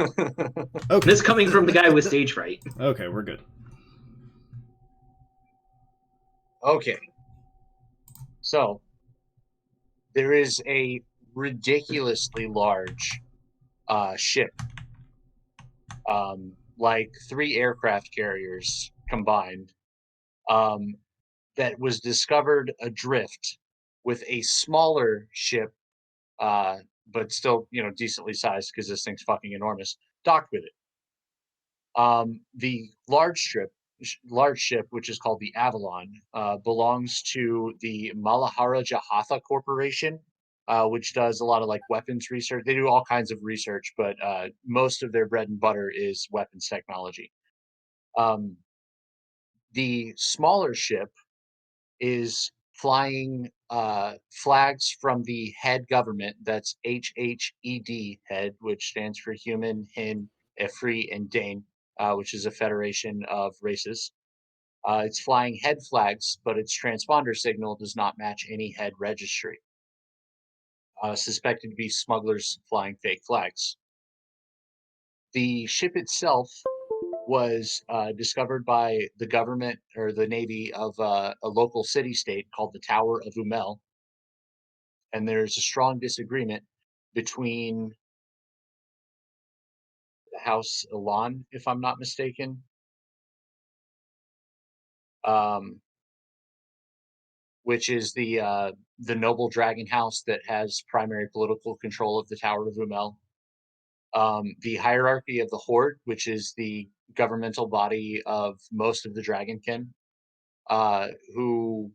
Okay. This coming from the guy with stage fright. Okay, we're good. Okay, so there is a ridiculously large ship, like 3 aircraft carriers combined, um, that was discovered adrift with a smaller ship, uh, but still, decently sized because this thing's fucking enormous, docked with it. The large ship, which is called the Avalon, belongs to the Malahara Hatha Corporation, which does a lot of like weapons research. They do all kinds of research, but most of their bread and butter is weapons technology. Um, the smaller ship is flying flags from the head government. That's HHED, head, which stands for Human, Hin, Efri, and Dane, which is a federation of races. It's flying head flags, but its transponder signal does not match any head registry. Suspected to be smugglers flying fake flags. The ship itself was discovered by the government or the Navy of a local city state called the Tower of Umel. And there's a strong disagreement between the House Elan, if I'm not mistaken, um, which is the noble dragon house that has primary political control of the Tower of Umel. The hierarchy of the Horde, which is the governmental body of most of the Dragonkin, who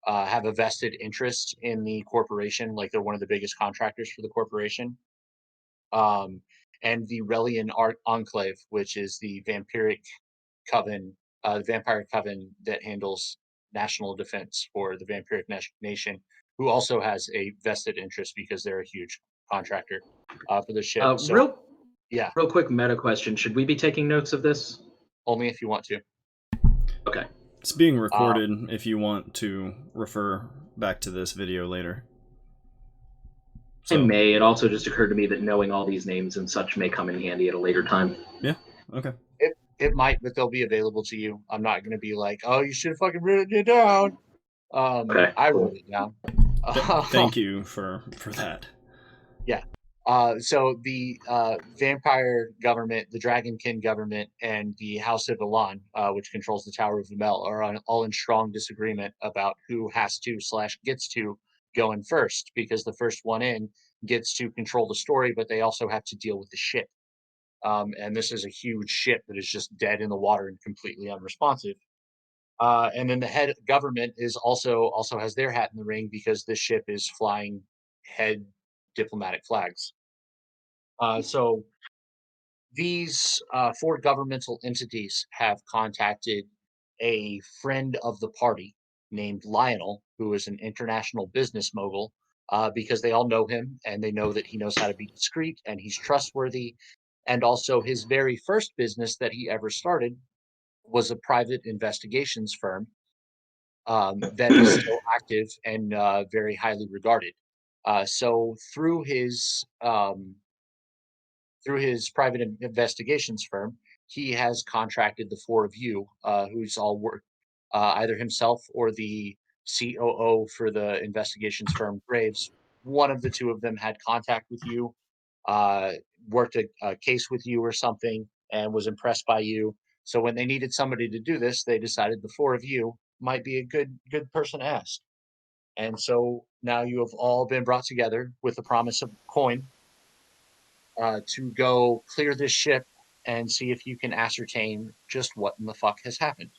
have a vested interest in the corporation, like they're one of the biggest contractors for the corporation. Um, and the Relian Enclave, which is the vampire coven that handles national defense for the vampiric nation, who also has a vested interest because they're a huge contractor for the ship. So, Real yeah, real quick meta question: should we be taking notes of this? only if you want to. Okay. It's being Um, recorded if you want to refer back to this video later. I So, may. It also just occurred to me that knowing all these names and such may come in handy at a later time. yeah, okay. it might, but they'll be available to you. I'm not going to be like, oh, you should have fucking written it down. Okay. I wrote it down. Thank you for that. Yeah. So the vampire government, the Dragonkin government, and the House of Elan, which controls the Tower of Umel, are all in strong disagreement about who has to / gets to go in first, because the first one in gets to control the story, but they also have to deal with the ship. And this is a huge ship that is just dead in the water and completely unresponsive. And then the head government is also has their hat in the ring because this ship is flying head diplomatic flags. So these 4 governmental entities have contacted a friend of the party named Lionel, who is an international business mogul, because they all know him and they know that he knows how to be discreet and he's trustworthy. And also, his very first business that he ever started was a private investigations firm that is still active and very highly regarded. So through his private investigations firm, he has contracted the 4 of you, who's all work either himself or the COO for the investigations firm, Graves. One of the 2 of them had contact with you, uh, worked a case with you or something, and was impressed by you. So when they needed somebody to do this, they decided the 4 of you might be a good person to ask. And so now you have all been brought together with the promise of coin, to go clear this ship and see if you can ascertain just what in the fuck has happened.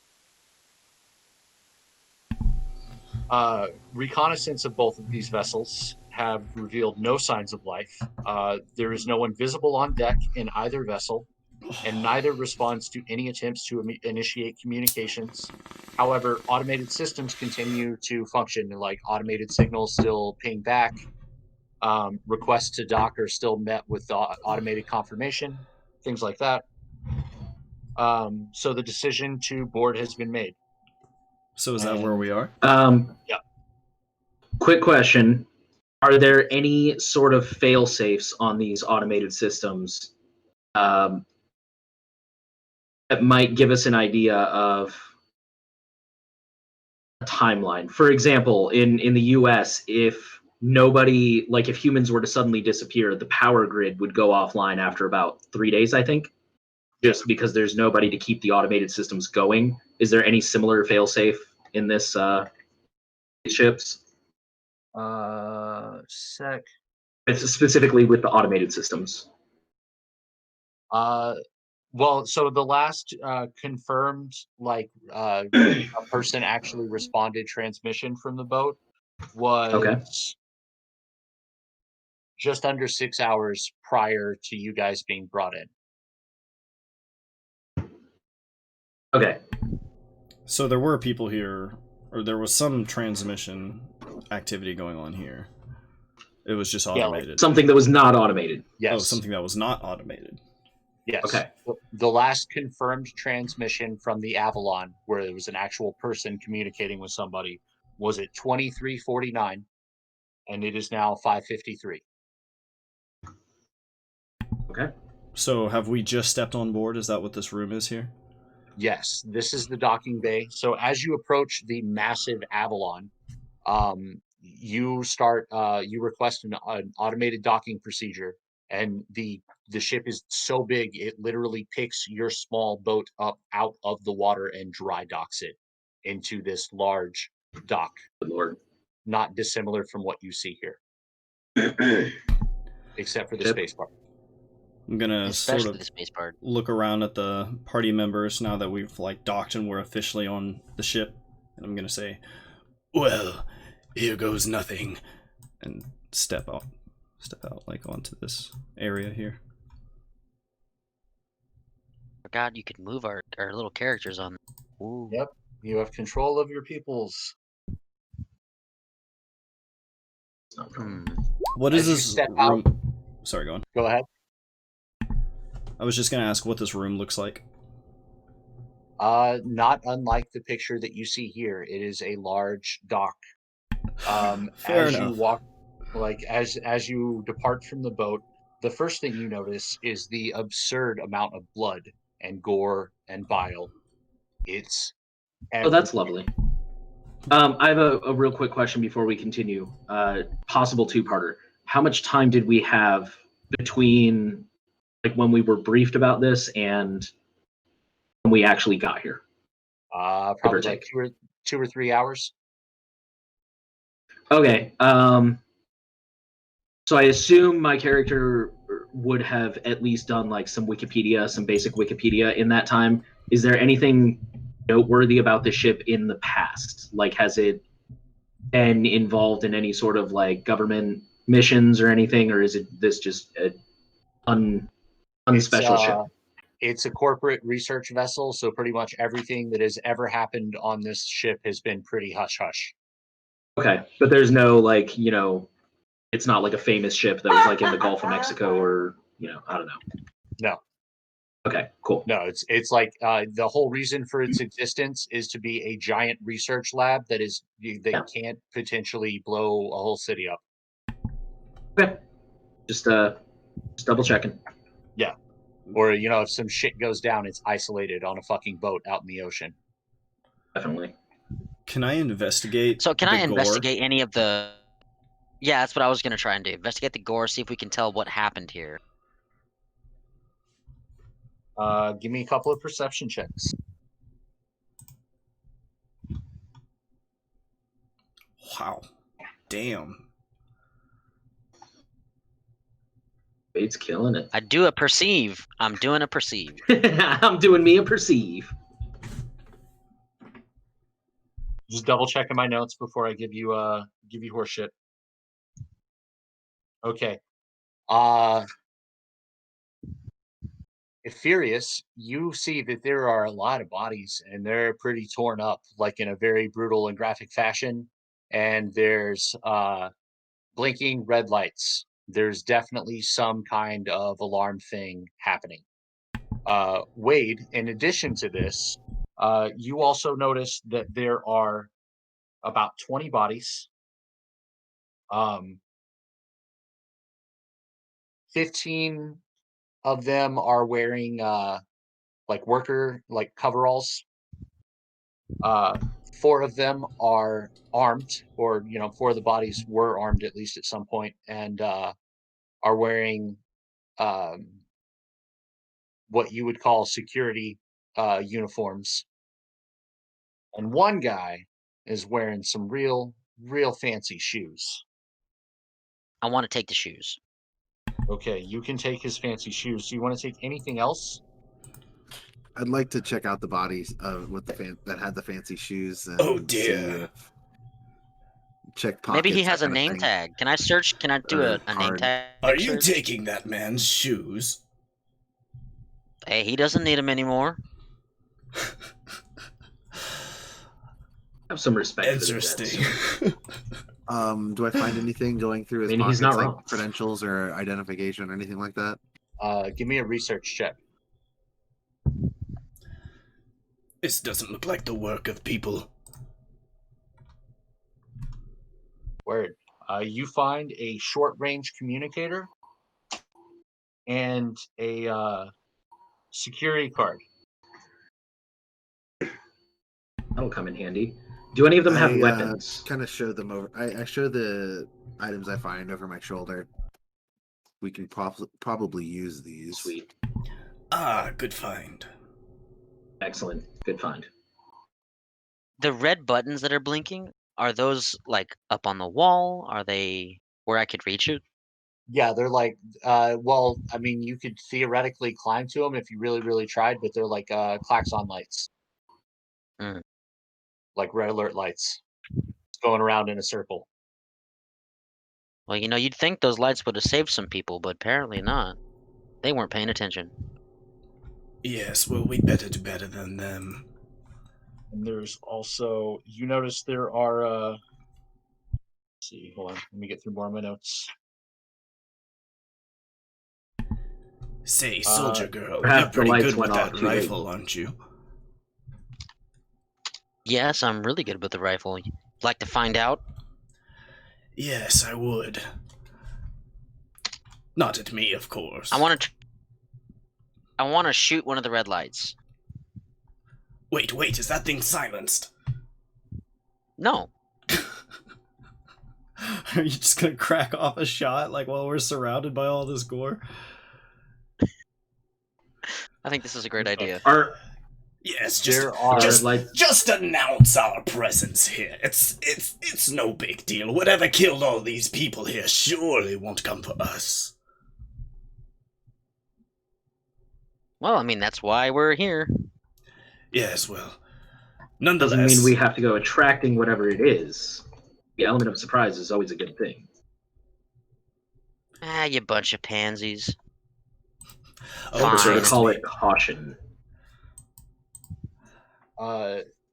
Reconnaissance of both of these vessels have revealed no signs of life. There is no one visible on deck in either vessel, and neither responds to any attempts to initiate communications. However, automated systems continue to function, like automated signals still ping back. Requests to dock are still met with the automated confirmation, things like that. So the decision to board has been made. So is that where we are? Yeah. Quick question: are there any sort of fail safes on these automated systems that might give us an idea of a timeline. For example, in the US, if nobody, like if humans were to suddenly disappear, the power grid would go offline after about 3 days, I think, just because there's nobody to keep the automated systems going. Is there any similar failsafe in this ships? Sec. It's specifically with the automated systems. Well, so the last confirmed a person actually responded transmission from the boat was Okay. just under 6 hours prior to you guys being brought in. Okay. So there were people here, or there was some transmission activity going on here. It was just Yeah, automated. Something that was not automated. Yes. Oh, something that was not automated. Yes. Okay. The last confirmed transmission from the Avalon, where there was an actual person communicating with somebody, was at 23:49, and it is now 5:53. Okay. So have we just stepped on board? Is that what this room is here? Yes, this is the docking bay. So as you approach the massive Avalon, you request an automated docking procedure, and the ship is so big it literally picks your small boat up out of the water and dry docks it into this large dock, Good Lord. not dissimilar from what you see here, except for the Ship. space bar. I'm gonna Especially sort of the space part. look around at the party members now that we've like docked and we're officially on the ship, and I'm gonna say, "Well, here goes nothing," and step out like onto this area here. Forgot you could move our little characters on. Ooh. Yep, you have control of your peoples. Hmm. What As is you this step room? Sorry, go on. Go ahead. I was just gonna ask what this room looks like. Not unlike the picture that you see here. It is a large dock. Fair As enough. you walk, as you depart from the boat, the first thing you notice is the absurd amount of blood and gore and bile. It's Oh, that's lovely. I have a real quick question before we continue. Possible two-parter. How much time did we have between like when we were briefed about this and when we actually got here? probably like 2 or 3 hours. Okay. So I assume my character would have at least done like some Wikipedia, some basic Wikipedia in that time. Is there anything noteworthy about the ship in the past? Like, has it been involved in any sort of like government missions or anything, or is it this just an unspecial ship? It's a corporate research vessel, so pretty much everything that has ever happened on this ship has been pretty hush hush. Okay, but there's no like it's not like a famous ship that was like in the Gulf of Mexico or I don't know. No. Okay, cool. No, it's like the whole reason for its existence is to be a giant research lab that can't potentially blow a whole city up. Okay, just double checking. Yeah, or if some shit goes down, it's isolated on a fucking boat out in the ocean. Definitely. Can I investigate? So can I the gore? investigate any of the? Yeah, that's what I was gonna try and do. Investigate the gore, see if we can tell what happened here. Give me a couple of perception checks. Wow, damn. Bates killing it. I do a perceive. I'm doing a perceive. I'm doing me a perceive. Just double checking my notes before I give you horseshit. Okay. Furious, you see that there are a lot of bodies and they're pretty torn up, like in a very brutal and graphic fashion. And there's blinking red lights. There's definitely some kind of alarm thing happening. Wade, in addition to this, you also notice that there are about 20 bodies. 15 of them are wearing like worker like coveralls. 4 of them are armed, or 4 of the bodies were armed at least at some point, and are wearing um, what you would call security uniforms. And one guy is wearing some real fancy shoes. I want to take the shoes. Okay, you can take his fancy shoes. Do you want to take anything else? I'd like to check out the bodies of that had the fancy shoes. And Oh, see dear. check pockets. Maybe he has that a kind of name thing. tag. Can I search? Can I do Or a name card. tag? Are you search? taking that man's shoes? Hey, he doesn't need them anymore. Have some respect for the Interesting. dead. Do I find anything going through his I mean, pockets, he's not like wrong. credentials or identification or anything like that? Give me a research check. This doesn't look like the work of people. Word. You find a short-range communicator and a security card. That'll come in handy. Do any of them have weapons? Kind of show them over. I show the items I find over my shoulder. We can probably use these. Sweet. Ah, good find. Excellent. Good find. The red buttons that are blinking, are those like up on the wall? Are they where I could reach it? Yeah, they're like, well, I mean, you could theoretically climb to them if you really tried, but they're like klaxon lights. Mm. Like red alert lights going around in a circle. Well, you'd think those lights would have saved some people, but apparently not. They weren't paying attention. Yes, well, we better do better than them. And there's also, you notice there are, let's see, hold on, let me get through more of my notes. Say, soldier girl, you're perhaps the pretty lights good with went off that too late. rifle, aren't you? Yes, I'm really good with the rifle. You'd like to find out? Yes, I would. Not at me, of course. I want to shoot one of the red lights. Wait, is that thing silenced? No. Are you just gonna crack off a shot, like, while we're surrounded by all this gore? I think this is a great idea. Yes, There are just announce our presence here. It's no big deal. Whatever killed all these people here surely won't come for us. Well, I mean, that's why we're here. Yes, well, nonetheless. Doesn't mean we have to go attracting whatever it is. The element of surprise is always a good thing. Ah, you bunch of pansies. Oh, I prefer to trust call me. it caution.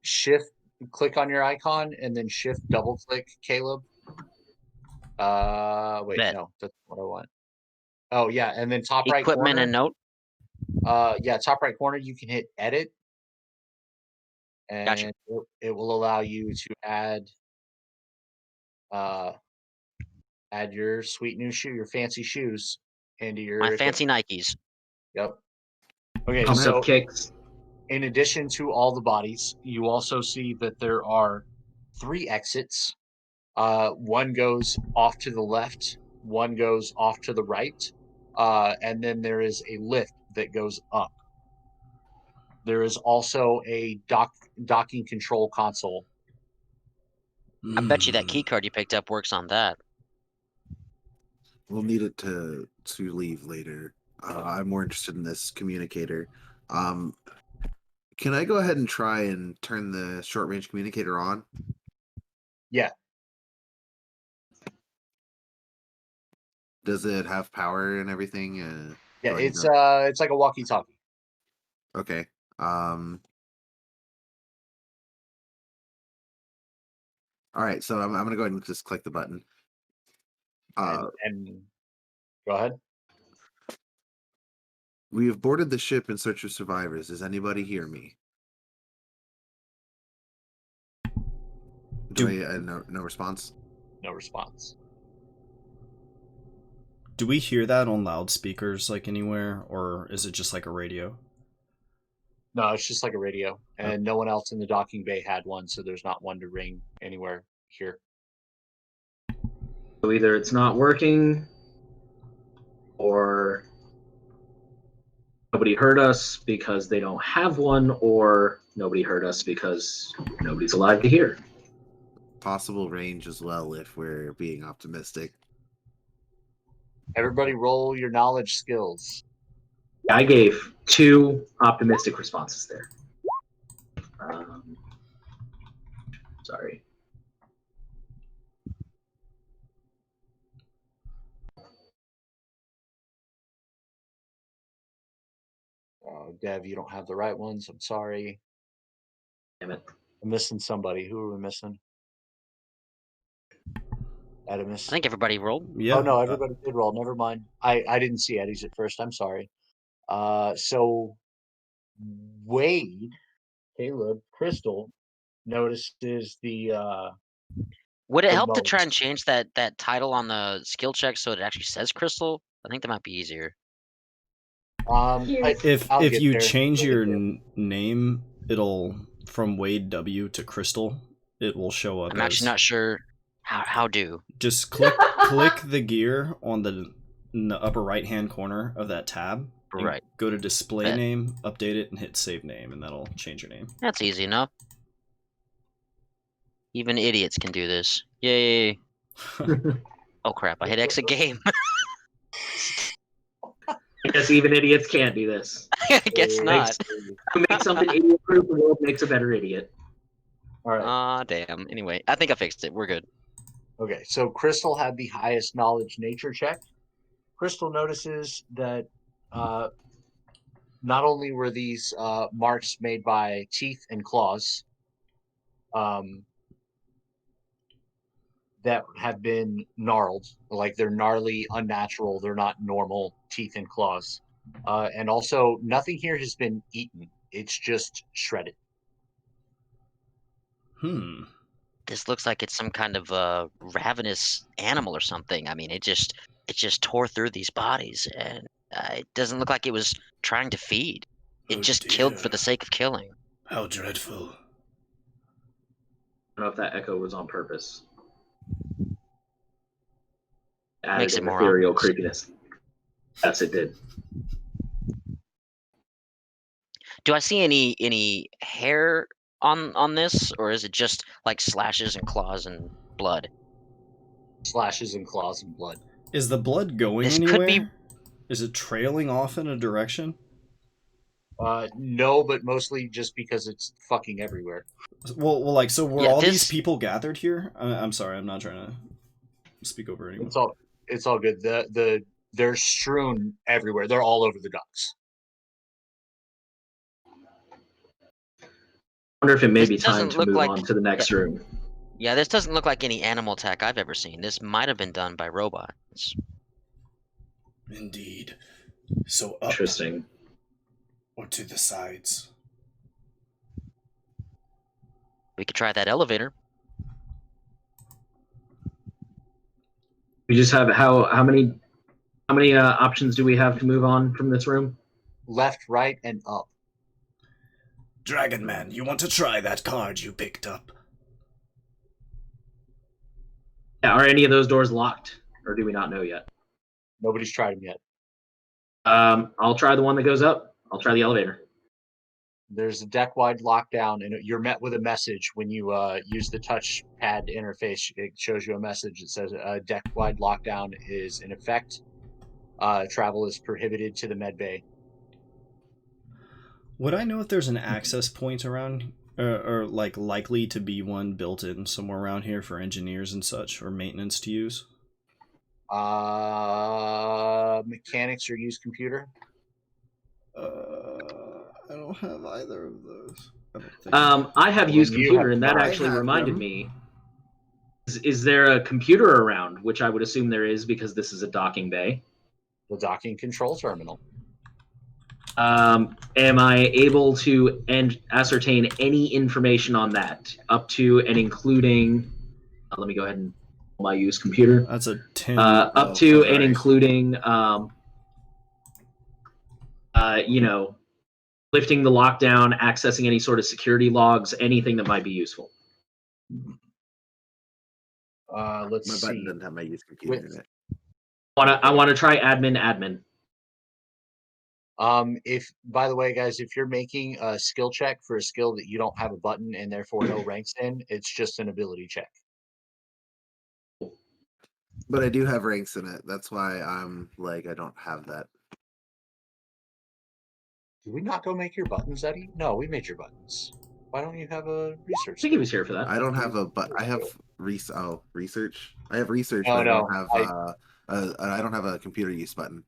Shift, click on your icon, and then shift double click Caleb. Wait, Bet. no, that's what I want. Oh yeah, and then top right Equipment corner. and note. Yeah, top right corner, you can hit edit, and Gotcha. it will allow you to add your sweet new shoe, your fancy shoes into your My fancy Nikes. Yep. Okay, Pump so up kicks. in addition to all the bodies, you also see that there are 3 exits. One goes off to the left, one goes off to the right, and then there is a lift that goes up. There is also a docking control console. I bet you that Hmm. key card you picked up works on that. We'll need it to leave later. I'm more interested in this communicator. Can I go ahead and try and turn the short range communicator on? Yeah. Does it have power and everything? Yeah, do I need it's to- it's like a walkie-talkie. Okay. All right, so I'm gonna go ahead and just click the button. And go ahead. We have boarded the ship in search of survivors. Does anybody hear me? No response? No response. Do we hear that on loudspeakers like anywhere, or is it just like a radio? No, it's just like a radio, and no one else in the docking bay had one, so there's not one to ring anywhere here. So either it's not working, or nobody heard us because they don't have one, or nobody heard us because nobody's alive to hear. Possible range as well if we're being optimistic. Everybody roll your knowledge skills. I gave 2 optimistic responses there. Sorry. Dev, you don't have the right ones. I'm sorry. Damn it. I'm missing somebody. Who are we missing? Adamus. I think everybody rolled. Yeah. Oh no, everybody did roll. Never mind. I didn't see Eddie's at first. I'm sorry. So Wade, Caleb, Crystal notices the Would it The help to try most. and change that title on the skill check so it actually says Crystal? I think that might be easier. If I'll if get you there. change We'll get your there. name, it'll from Wade W to Crystal. It will show up. I'm actually not sure how do. Just click the gear on in the upper right hand corner of that tab. and Right. Go to display Bet. name, update it, and hit save name, and that'll change your name. That's easy enough. Even idiots can do this. Yay. Oh crap, I hit exit game. I guess even idiots can't do this. I guess not. To make something idiot-proof, the world makes a better idiot. All right. Aw, damn. Anyway, I think I fixed it. We're good. Okay, so Crystal had the highest knowledge nature check. Crystal notices that not only were these marks made by teeth and claws that have been gnarled, like they're gnarly, unnatural, they're not normal teeth and claws. And also, nothing here has been eaten, it's just shredded. This looks like it's some kind of ravenous animal or something. I mean, it just tore through these bodies, and it doesn't look like it was trying to feed. It Oh, just killed for dear. the sake of killing. How dreadful. I don't know if that echo was on purpose. Added Makes it an more ethereal obvious. creepiness. Yes, it did. Do I see any hair on this, or is it just like slashes and claws and blood? Slashes and claws and blood. Is the blood going This anywhere? could be- Is it trailing off in a direction? No, but mostly just because it's fucking everywhere. Well, like, so were Yeah, all these this- people gathered here? I'm sorry, I'm not trying to speak over anyone. It's all good. They're strewn everywhere. They're all over the docks. Wonder if it may This be time doesn't to look move like- on to the next room. Yeah, this doesn't look like any animal attack I've ever seen. This might have been done by robots. Indeed. So up Interesting. or to the sides? We could try that elevator. We just have how many options do we have to move on from this room? Left, right, and up. Dragon Man, you want to try that card you picked up? Yeah, are any of those doors locked, or do we not know yet? Nobody's tried them yet. I'll try the one that goes up. I'll try the elevator. There's a deck-wide lockdown, and you're met with a message when you use the touchpad interface. It shows you a message that says deck-wide lockdown is in effect. Travel is prohibited to the med bay. Would I know if there's an access point around, or like likely to be one built in somewhere around here for engineers and such, or maintenance to use? Mechanics or use computer. I don't have either of those. I don't think. I have Well, used you computer, have- and that I actually have reminded them. me. Is there a computer around? Which I would assume there is because this is a docking bay. The docking control terminal. Am I able to ascertain any information on that, up to and including? Let me go ahead and my use computer. That's a 10. Up Oh, to sorry. and including, lifting the lockdown, accessing any sort of security logs, anything that might be useful. Let's My see. button doesn't have my use computer in it. I want to try admin. If by the way, guys, if you're making a skill check for a skill that you don't have a button and therefore no ranks in, it's just an ability check. But I do have ranks in it. That's why I'm like I don't have that. Did we not go make your buttons, Eddie? No, we made your buttons. Why don't you have a I research? think he was here for that. I don't have a but I have research. I have research, No, but no, I don't have a computer use button.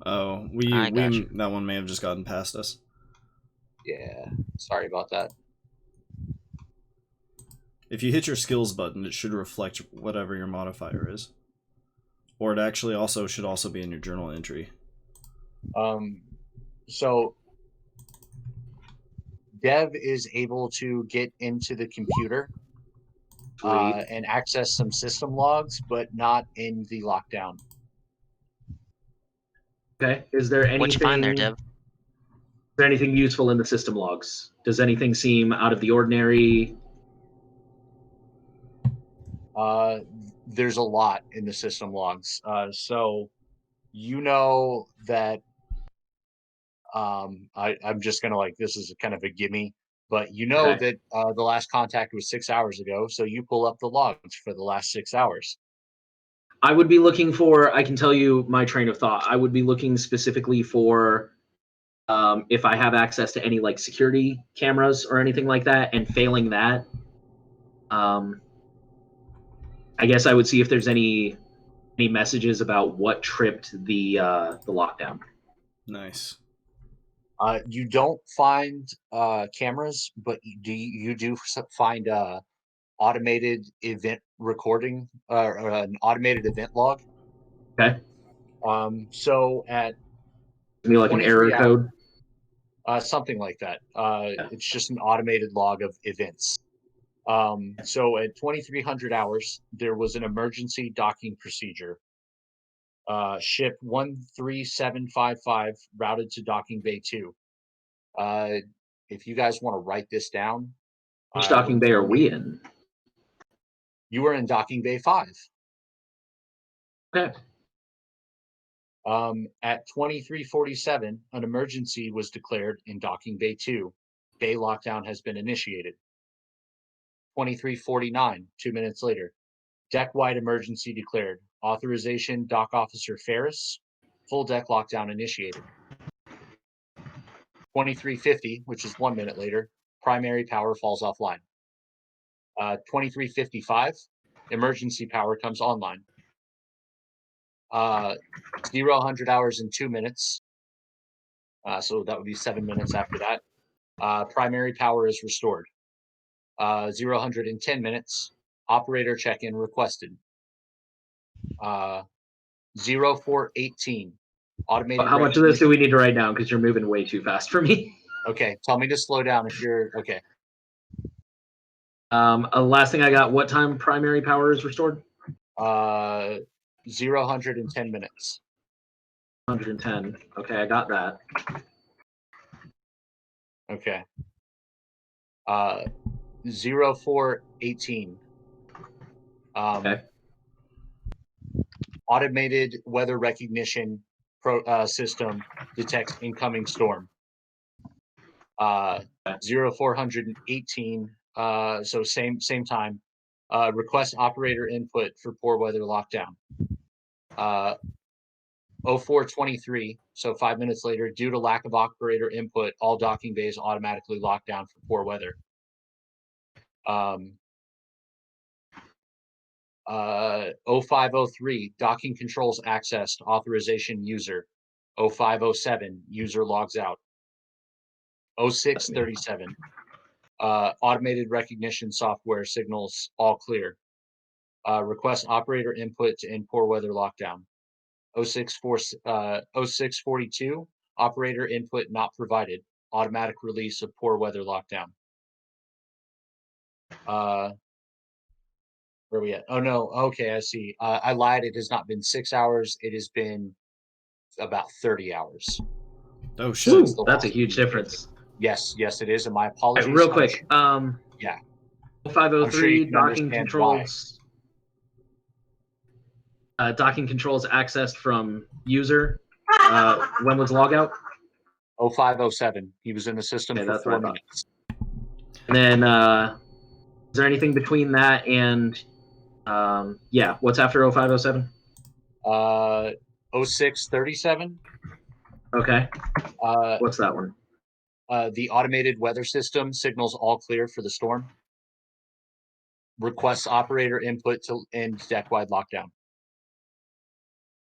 Oh, I gotcha. that one may have just gotten past us. Yeah, sorry about that. If you hit your skills button, it should reflect whatever your modifier is. Or it actually should also be in your journal entry. So Dev is able to get into the computer and access some system logs, but not in the lockdown. Okay. Is there anything? What'd you find there, Dev? Is there anything useful in the system logs? Does anything seem out of the ordinary? There's a lot in the system logs. So you know that I'm just gonna this is kind of a gimme, but you know Okay. that the last contact was 6 hours ago, so you pull up the logs for the last 6 hours. I would be looking for, I can tell you my train of thought. I would be looking specifically for if I have access to any like security cameras or anything like that, and failing that, I guess I would see if there's any messages about what tripped the lockdown. Nice. You don't find cameras, but you do find automated event recording or an automated event log. Okay. So at Maybe like an 23 error code. something like that. It's just an automated log of events. So at 2300 hours, there was an emergency docking procedure. Ship 13755 routed to docking bay 2. If you guys want to write this down, Which docking bay are we in? you were in docking bay 5. Okay. At 2347, an emergency was declared in docking bay 2. Bay lockdown has been initiated. 2349, 2 minutes later, deck-wide emergency declared. Authorization, Dock Officer Ferris. Full deck lockdown initiated. 2350, which is 1 minute later, primary power falls offline. 2355, emergency power comes online. 100 hours and 2 minutes. So that would be 7 minutes after that. Primary power is restored. 110 minutes. Operator check-in requested. 0418. Automated. How much of this do we need to write down? Because you're moving way too fast for me. Okay, tell me to slow down if you're okay. Last thing I got, what time primary power is restored? 110 minutes. 110. Okay, I got that. Okay. 0418. Okay. Automated weather recognition system detects incoming storm. 0418. So same time. Request operator input for poor weather lockdown. 0423. So 5 minutes later, due to lack of operator input, all docking bays automatically locked down for poor weather. 0503, docking controls accessed, authorization user. 0507, user logs out. 0637, automated recognition software signals all clear. Request operator input to end poor weather lockdown. 0642, operator input not provided, automatic release of poor weather lockdown. Where are we at? Oh no. Okay, I see. I lied. It has not been 6 hours. It has been about 30 hours. Oh shit. Ooh, It's the that's a last huge one. difference. Yes, yes, it is. And my All apologies. right, real I'm quick. yeah. 0503 can docking understand why. controls. Docking controls accessed from user. When was logout? 0507. He was in the system Okay, for that's what 4 I thought. minutes. And then, is there anything between that and, yeah, what's after 0507? 0637. Okay, Uh, what's that one? the automated weather system signals all clear for the storm. Requests operator input to end deck-wide lockdown.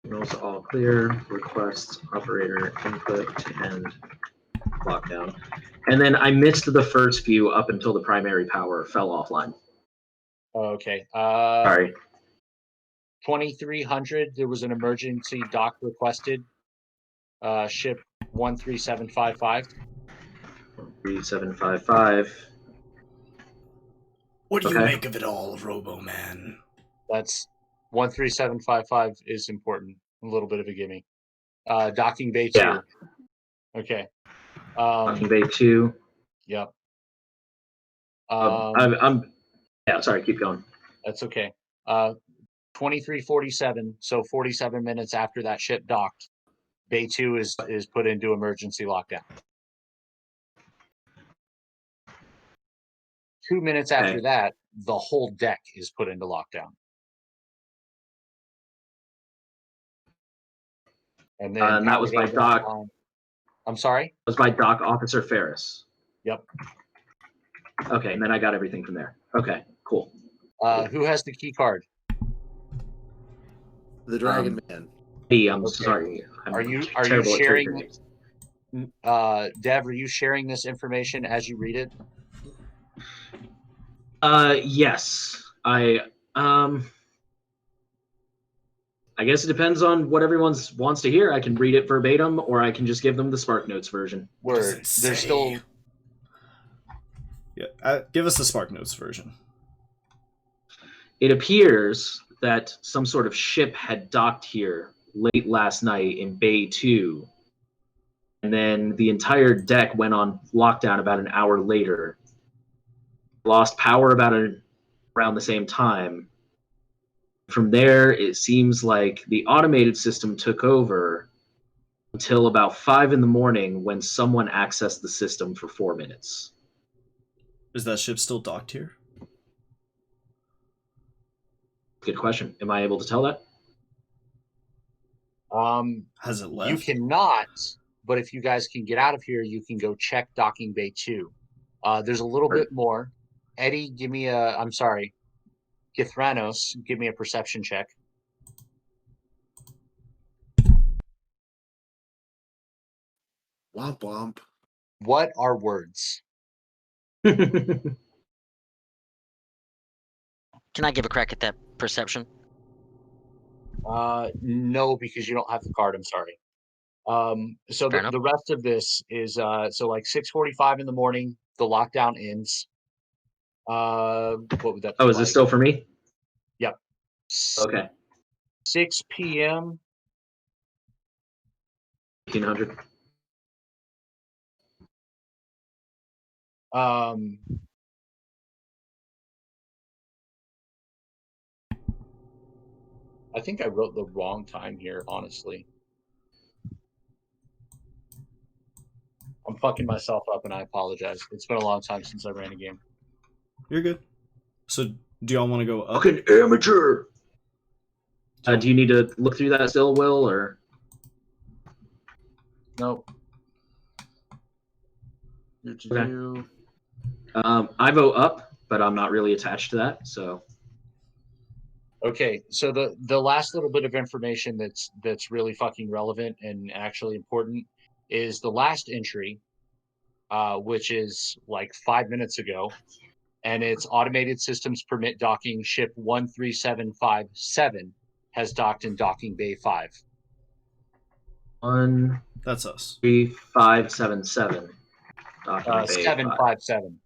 Signals all clear. Request operator input to end lockdown. And then I missed the first few up until the primary power fell offline. Okay. Sorry. 2300. There was an emergency dock requested. Ship 13755. 3755. What do you Okay. make of it all, Robo Man? That's 13755 is important. A little bit of a gimme. Docking bay 2. Yeah. Okay. Docking Bay 2. Yep. I'm yeah, sorry, keep going. That's okay. 2347. So 47 minutes after that ship docked, Bay 2 is put into emergency lockdown. 2 minutes after Okay. that, the whole deck is put into lockdown. And then And that was by Doc. I'm sorry? Was by Doc Officer Ferris. Yep. Okay, and then I got everything from there. Okay, cool. Who has the key card? The Dragon Man. Hey, I'm Okay. sorry. Are you terrible at character sharing names. Dev, are you sharing this information as you read it? Yes. I guess it depends on what everyone wants to hear. I can read it verbatim, or I can just give them the Spark Notes version. does Word. it say? There's still Yeah, give us the Spark Notes version. It appears that some sort of ship had docked here late last night in Bay 2, and then the entire deck went on lockdown about an hour later. Lost power around the same time. From there, it seems like the automated system took over until about 5 in the morning when someone accessed the system for 4 minutes. Is that ship still docked here? Good question. Am I able to tell that? Has it left? you cannot, but if you guys can get out of here, you can go check docking bay 2. There's a little Right. bit more. Eddie, I'm sorry. Githranos, give me a perception check. Womp womp. What are words? Can I give a crack at that perception? No, because you don't have the card. I'm sorry. So Fair enough. the rest of this is so like 6:45 in the morning, the lockdown ends. What would that be? Oh, is this still for me? Yep. Okay. 6 p.m. 1800. I think I wrote the wrong time here, honestly. I'm fucking myself up and I apologize. It's been a long time since I ran a game. You're good. So, do y'all want to go up? Fucking amateur. Do you need to look through that still, Will, or? Nope. Okay. I vote up, but I'm not really attached to that, so. Okay, so the last little bit of information that's really fucking relevant and actually important is the last entry, which is like 5 minutes ago, and it's automated systems permit docking ship 13757 has docked in docking bay 5. That's us. 13577. Docking bay 757.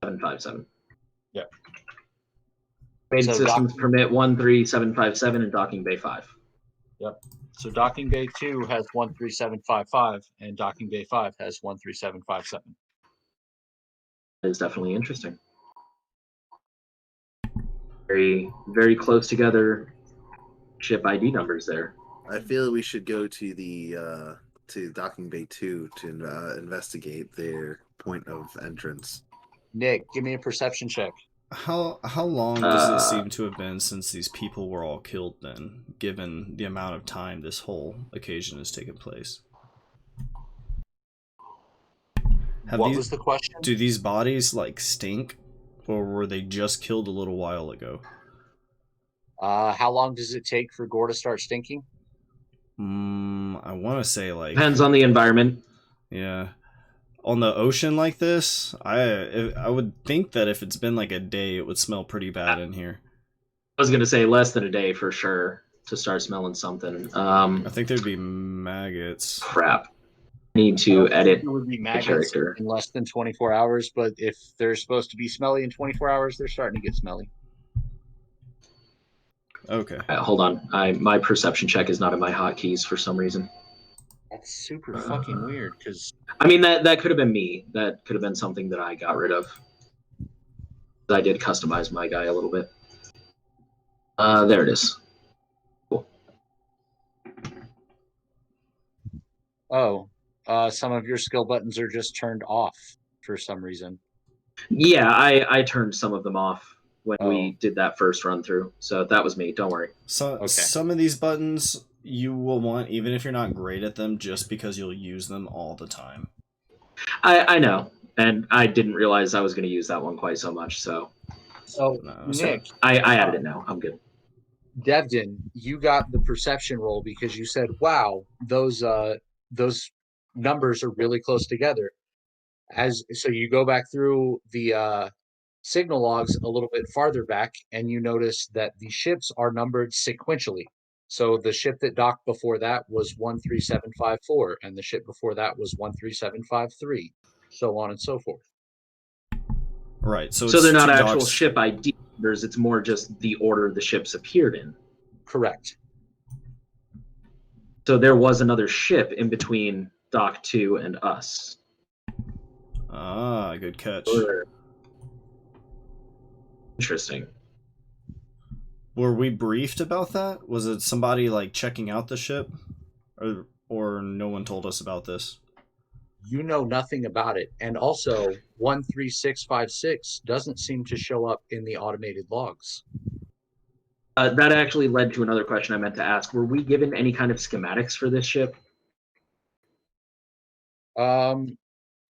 757. Yep. Main So systems dock- permit 13757 and docking bay 5. So docking bay 2 has 13755 and docking bay 5 has 13757. That is definitely interesting. Very, very close together ship ID numbers there. I feel we should go to the to docking bay 2 to investigate their point of entrance. Nick, give me a perception check. How long does it Uh, seem to have been since these people were all killed then, given the amount of time this whole occasion has taken place? What was the question? Do these bodies like stink, or were they just killed a little while ago? How long does it take for gore to start stinking? I want to say like Depends on the environment. yeah, on the ocean like this, I would think that if it's been like a day, it would smell pretty bad in here. I was gonna say less than a day for sure to start smelling something. I think there'd be maggots. Crap. Need I to don't think edit there would be the maggots character. in less than 24 hours, but if they're supposed to be smelly in 24 hours, they're starting to get smelly. Okay. Hold on. My perception check is not in my hotkeys for some reason. That's super fucking weird because I mean that could have been me. That could have been something that I got rid of. I did customize my guy a little bit. There it is. Cool. some of your skill buttons are just turned off for some reason. Yeah, I turned some of them off when we Oh. did that first run through. So that was me. Don't worry. So Okay. some of these buttons you will want even if you're not great at them, just because you'll use them all the time. I know, and I didn't realize I was going to use that one quite so much. So So No, Nick, I added it now. I'm good. Devdin, you got the perception roll because you said, "Wow, those numbers are really close together." So you go back through the signal logs a little bit farther back, and you notice that the ships are numbered sequentially. So the ship that docked before that was 13754, and the ship before that was 13753, so on and so forth. Right. So So it's they're not two actual docks- ship ID numbers. It's more just the order the ships appeared in. Correct. So there was another ship in between Dock 2 and us. Ah, good catch. Interesting. Were we briefed about that? Was it somebody like checking out the ship, or no one told us about this? You know nothing about it. And also, 13656 doesn't seem to show up in the automated logs. That actually led to another question I meant to ask. Were we given any kind of schematics for this ship?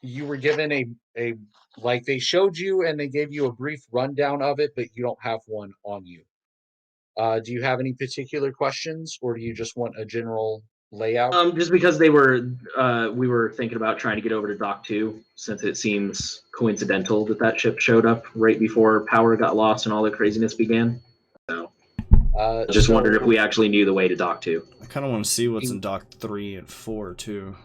You were given a like they showed you and they gave you a brief rundown of it, but you don't have one on you. Do you have any particular questions, or do you just want a general layout? Just because we were thinking about trying to get over to Dock 2, since it seems coincidental that ship showed up right before power got lost and all the craziness began. So, just So wondered if we actually knew the way to Dock 2. I kind of want to see what's in Dock 3 and 4 too.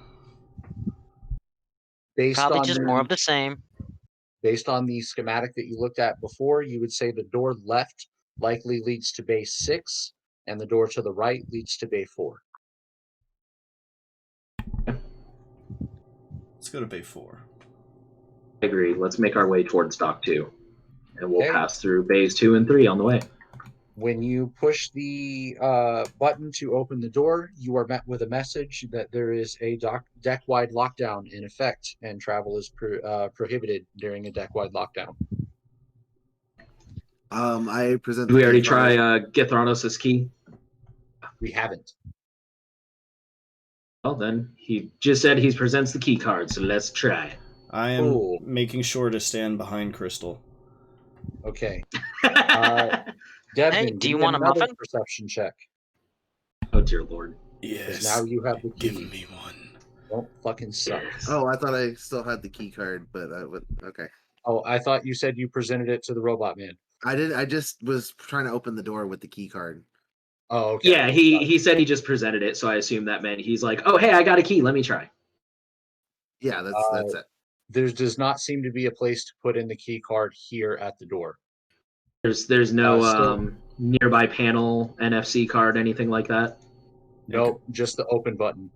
based Probably on just the, more of the same. based on the schematic that you looked at before, you would say the door left likely leads to bay 6, and the door to the right leads to bay 4. Let's go to Bay 4. I agree. Let's make our way towards Dock 2. And we'll Okay. pass through bays 2 and 3 on the way. When you push the button to open the door, you are met with a message that there is a deck-wide lockdown in effect, and travel is prohibited during a deck-wide lockdown. I present. Did we the already key card. try Githronos' key? We haven't. Well, then, he just said he presents the key card, so let's try it. I am Cool. making sure to stand behind Crystal. Okay. Devin, Hey, give do you me want a another muffin? perception check? Oh, dear lord. Because Yes. now you have the key. Give me one. Don't fucking suck. Oh, I thought I still had the key card, but I would. Okay. Oh, I thought you said you presented it to the robot man. I did. I just was trying to open the door with the key card. Oh, okay. Yeah, he said he just presented it, so I assume that meant he's like, oh, hey, I got a key, let me try. Yeah, that's it. There does not seem to be a place to put in the key card here at the door. There's no Still- nearby panel, NFC card, anything like that. Nope, just the open button.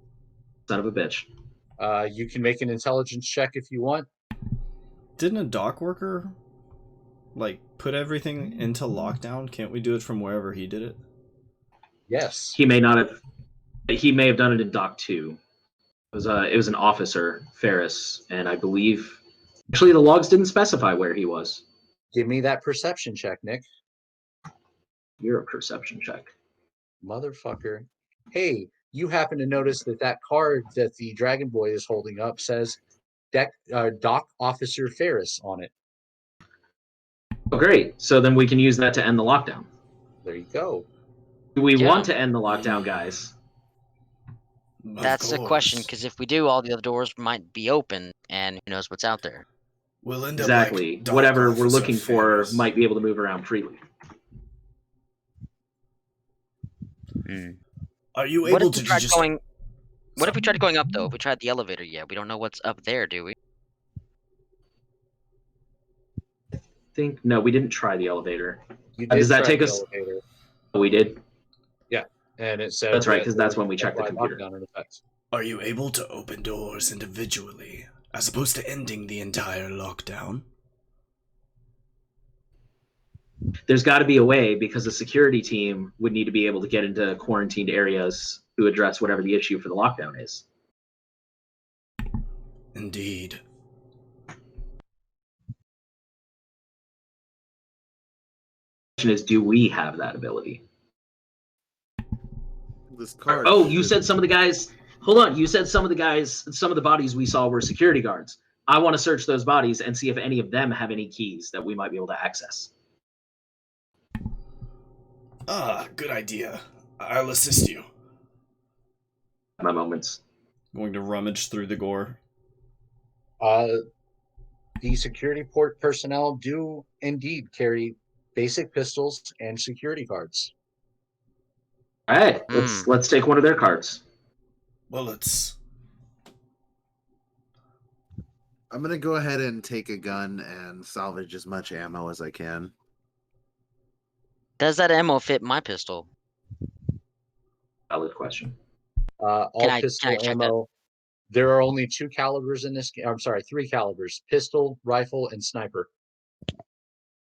Son of a bitch. You can make an intelligence check if you want. Didn't a dock worker like put everything into lockdown? Can't we do it from wherever he did it? Yes. He may not have. He may have done it in Dock 2. It was an officer, Ferris, and I believe actually the logs didn't specify where he was. Give me that perception check, Nick. You're a perception check. Motherfucker. Hey, you happen to notice that card that the Dragon Boy is holding up says Dock Officer Ferris on it. Oh, great. So then we can use that to end the lockdown. There you go. Do we Yeah. want to end the lockdown, guys? That's the question, because if we do, all the other doors might be open, and who knows what's out there. We'll end Exactly. up like Whatever Dock we're Officer looking for Ferris. might be able to move around freely. Are you What able if we to tried just? going? What if we tried going up though? If we tried the elevator, yeah, we don't know what's up there, do we? No, we didn't try the elevator. You Does that try take the us- elevator, Oh, we did. and it said That's right, that 'cause that's when we checked the Wi-Fi computer. lockdown in effect. Are you able to open doors individually, as opposed to ending the entire lockdown? There's got to be a way because the security team would need to be able to get into quarantined areas to address whatever the issue for the lockdown is. Indeed. The question is, do we have that ability? This card. Oh, you should- said some of the guys. Hold on, you said some of the bodies we saw were security guards. I want to search those bodies and see if any of them have any keys that we might be able to access. Ah, good idea. I'll assist you. My moments. Going to rummage through the gore. The security port personnel do indeed carry basic pistols and security cards. All right, let's take one of their cards. Well, it's I'm gonna go ahead and take a gun and salvage as much ammo as I can. Does that ammo fit my pistol? Valid question. All Can I pistol check that? ammo. There are only 2 calibers in this game. I'm sorry, 3 calibers: pistol, rifle, and sniper.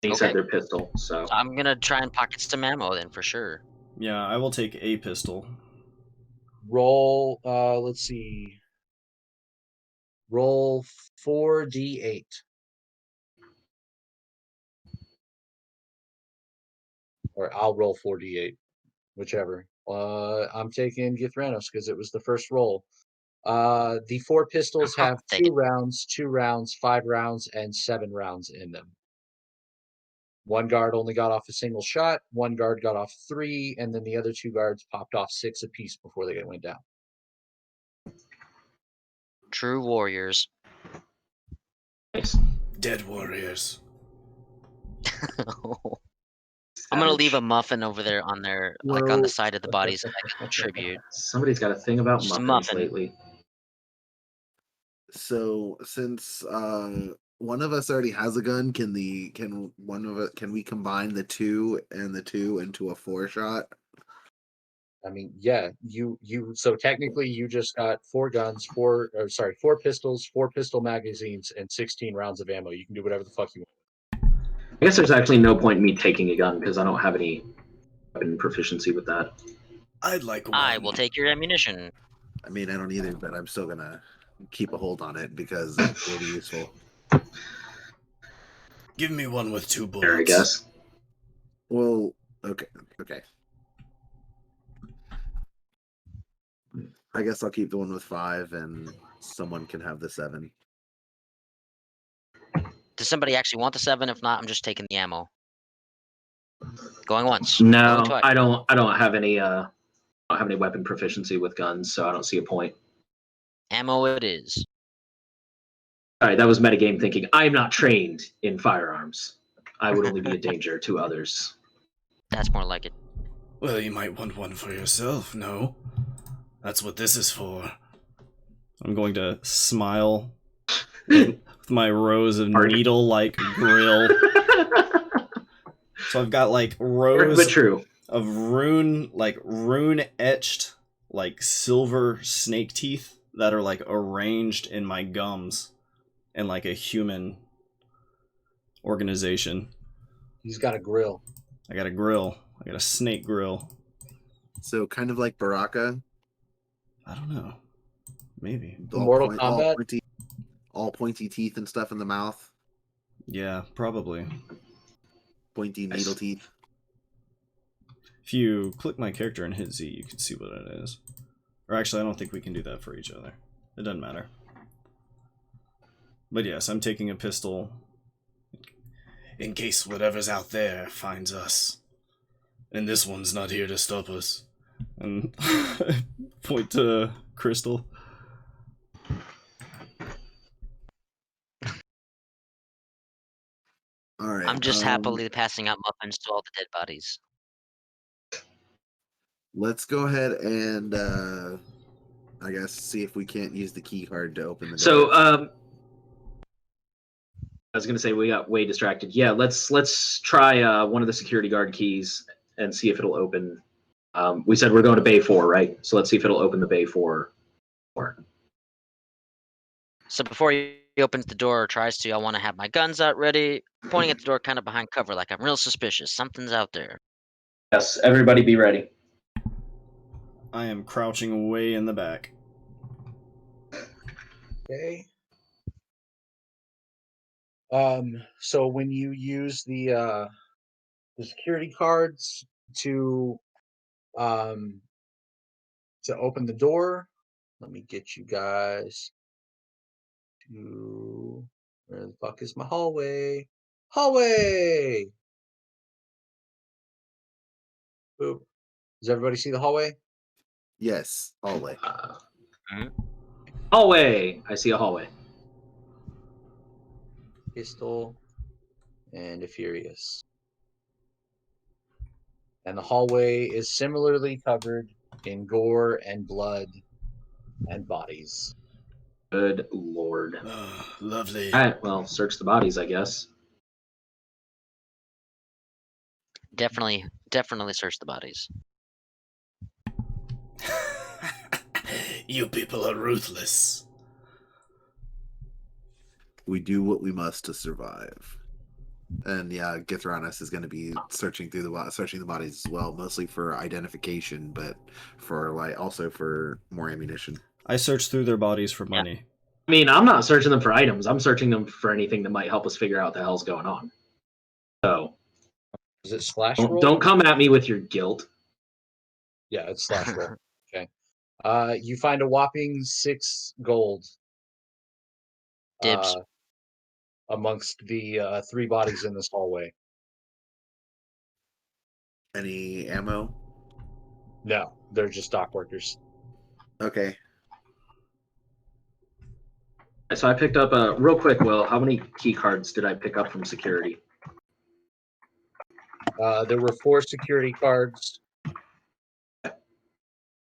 He Okay. said their pistol, so I'm gonna try and pocket some ammo then for sure. yeah. I will take a pistol. Roll. Let's see. Roll 4d8. Or I'll roll 4d8, whichever. I'm taking Githranos because it was the first roll. The 4 pistols have Take 2 rounds, 2 rounds, 5 rounds, and 7 rounds in them. One guard only got off a single shot, one guard got off 3, and then the other 2 guards popped off 6 apiece before they went down. True warriors. nice. Dead warriors. I'm gonna leave a muffin over there on their like on Well- the side of the bodies that I can tribute. Somebody's got a thing about Just a muffins muffin. lately. So since one of us already has a gun, can we combine the 2 and the 2 into a 4-shot? I mean, yeah, you so technically you just got 4 guns, 4 pistols, 4 pistol magazines, and 16 rounds of ammo. You can do whatever the fuck you want. I guess there's actually no point in me taking a gun because I don't have any weapon proficiency with that. I'd like one. I will take your ammunition. I mean, I don't either, but I'm still gonna keep a hold on it because it will be useful. Give me one with 2 bullets. There, I guess. Well, okay. I guess I'll keep the one with 5, and someone can have the 7. Does somebody actually want the 7? If not, I'm just taking the ammo. Going once. No, Going twice. I don't have any. I don't have any weapon proficiency with guns, so I don't see a point. Ammo it is. All right, that was metagame thinking. I'm not trained in firearms. I would only be a danger to others. That's more like it. Well, you might want one for yourself, no? That's what this is for. I'm going to smile with my rows of Hard. needle-like grill. So I've got like But rows true. of rune etched like silver snake teeth that are like arranged in my gums in like a human organization. He's got a grill. I got a grill. I got a snake grill. So kind of like Baraka. I don't know. Maybe. Mortal Kombat? All pointy teeth and stuff in the mouth. Yeah, probably. Pointy needle teeth. If you click my character and hit Z, you can see what it is. Or actually, I don't think we can do that for each other. It doesn't matter. But yes, I'm taking a pistol in case whatever's out there finds us. And this one's not here to stop us. And point to Crystal. All right. I'm just happily passing out muffins to all the dead bodies. Let's go ahead and I guess see if we can't use the key card to open the door. So, I was gonna say we got way distracted. Yeah, let's try one of the security guard keys and see if it'll open. We said we're going to Bay 4, right? So let's see if it'll open the Bay 4 door. So before he opens the door or tries to, I want to have my guns out ready, pointing at the door kind of behind cover, like I'm real suspicious. Something's out there. Yes, everybody be ready. I am crouching way in the back. Okay. So when you use the security cards to open the door, let me get you guys to where the fuck is my hallway? Hallway. Boop. Does everybody see the hallway? Yes, hallway. Hallway. I see a hallway. Pistol and a Furious. And the hallway is similarly covered in gore and blood and bodies. Good lord. Lovely. All right, well, search the bodies, I guess. Definitely search the bodies. You people are ruthless. We do what we must to survive. And yeah, Githranis is going to be searching the bodies as well, mostly for identification, but for also for more ammunition. I searched through their bodies for money. I mean, I'm not searching them for items. I'm searching them for anything that might help us figure out the hell's going on. So, Is it slash roll? don't come at me with your guilt. Yeah, it's slash roll. Okay. You find a whopping 6 gold. Dibs. Amongst the 3 bodies in this hallway. Any ammo? No, they're just dock workers. Okay. So I picked up real quick. Will, how many key cards did I pick up from security? There were 4 security cards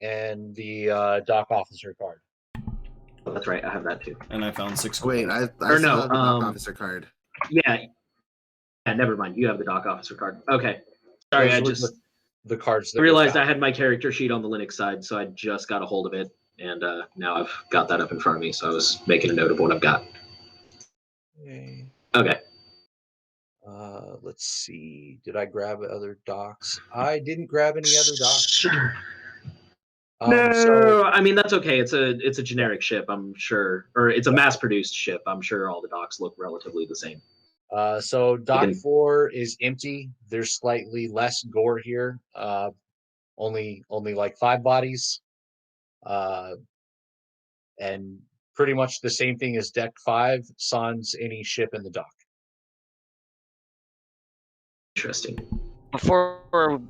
and the dock officer card. Oh, that's right. I have that too. And I found 6 Wait, gold. I Or still no, have the dock officer card. Yeah. Never mind. You have the dock officer card. Okay. Sorry, Those I were just the cards that I were realized I found. had my character sheet on the Linux side, so I just got a hold of it, and now I've got that up in front of me. So I was making a note of what I've got. Okay. Okay. Let's see. Did I grab other docks? I didn't grab any other docks. No, So I mean that's okay. It's a generic ship, I'm sure, or it's a mass-produced ship. I'm sure all the docks look relatively the same. so dock can- 4 is empty. There's slightly less gore here. Only like 5 bodies. And pretty much the same thing as deck 5, sans any ship in the dock. Interesting. Before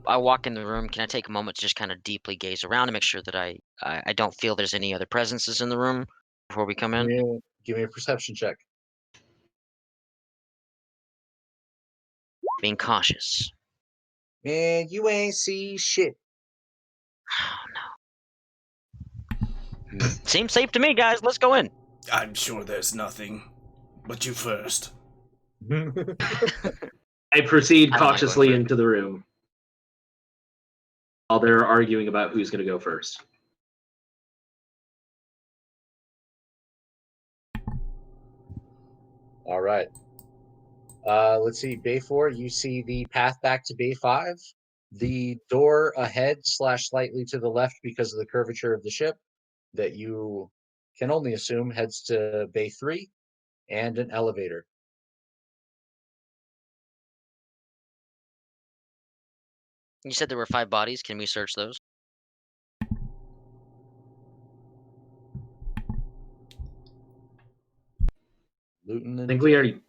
I walk in the room, can I take a moment to just kind of deeply gaze around and make sure that I don't feel there's any other presences in the room before we come in? Give me a perception check. Being cautious. Man, you ain't see shit. Oh no. Seems safe to me, guys. Let's go in. I'm sure there's nothing. But you first. I proceed I don't mind going cautiously first. into the room while they're arguing about who's going to go first. All right. Let's see. Bay 4, you see the path back to Bay 5. The door ahead / slightly to the left because of the curvature of the ship that you can only assume heads to Bay 3, and an elevator. You said there were 5 bodies. Can we search those? Luton I and think we already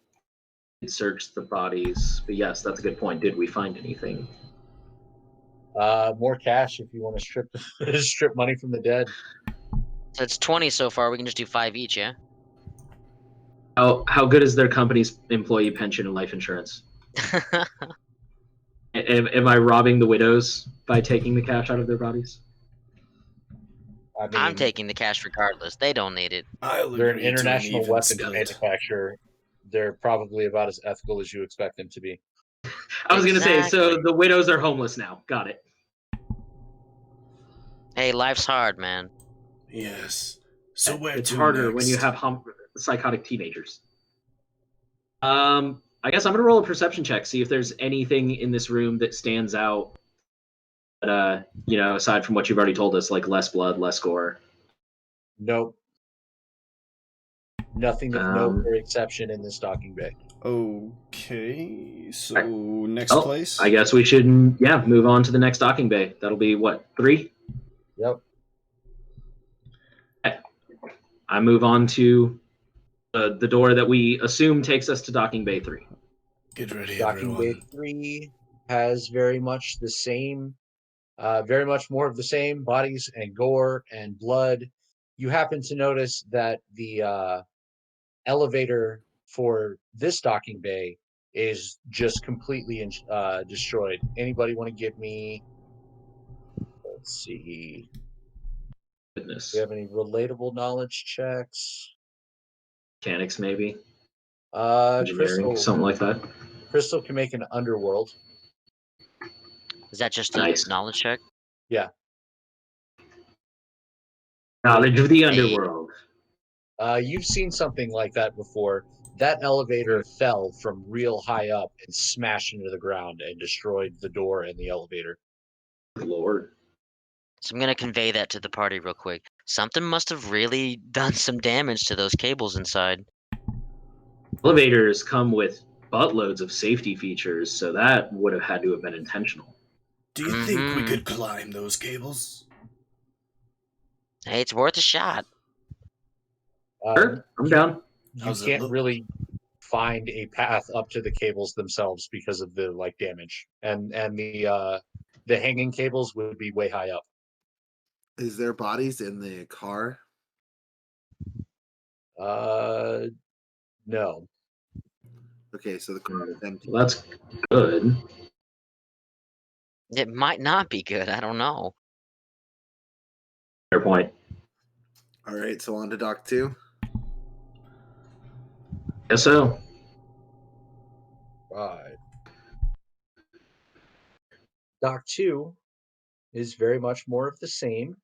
searched the bodies, but yes, that's a good point. Did we find anything? more cash if you want to strip money from the dead. So it's 20 so far. We can just do 5 each, yeah? How good is their company's employee pension and life insurance? Am I robbing the widows by taking the cash out of their bodies? I mean, I'm taking the cash regardless. They don't need it. I'll they're an agree to international even weapons split. manufacturer. They're probably about as ethical as you expect them to be. I was going to say, so Exactly. the widows are homeless now. Got it. Hey, life's hard, man. Yes. So where It's to harder next? when you have psychotic teenagers. I guess I'm going to roll a perception check, see if there's anything in this room that stands out. But, aside from what you've already told us, like less blood, less gore. Nope. Nothing of note Um, or exception in this docking bay. Okay, so next Oh, place. I guess we should, move on to the next docking bay. That'll be what, 3? Yep. I move on to the door that we assume takes us to docking bay 3. Get ready, Docking everyone. Bay 3 has very much the same, very much more of the same bodies and gore and blood. You happen to notice that the elevator for this docking bay is just completely destroyed. Anybody want to give me? Let's see. Goodness. Do you have any relatable knowledge checks? Mechanics, maybe? Engineering, Crystal. something like that. Crystal can make an underworld. Is that just a Nice. knowledge check? Yeah. Knowledge of the Hey. underworld. You've seen something like that before. That elevator fell from real high up and smashed into the ground and destroyed the door and the elevator. Lord. So I'm gonna convey that to the party real quick. Something must have really done some damage to those cables inside. Elevators come with buttloads of safety features, so that would have had to have been intentional. Do you think we Mhm. could climb those cables? Hey, it's worth a shot. Sure, I'm down. You How's it can't look? really find a path up to the cables themselves because of the damage, and the hanging cables would be way high up. Is there bodies in the car? No. Okay, so the car is empty. Well, that's good. It might not be good. I don't know. Fair point. All right, so on to Dock 2. Guess so. Right. Dock 2 is very much more of the same,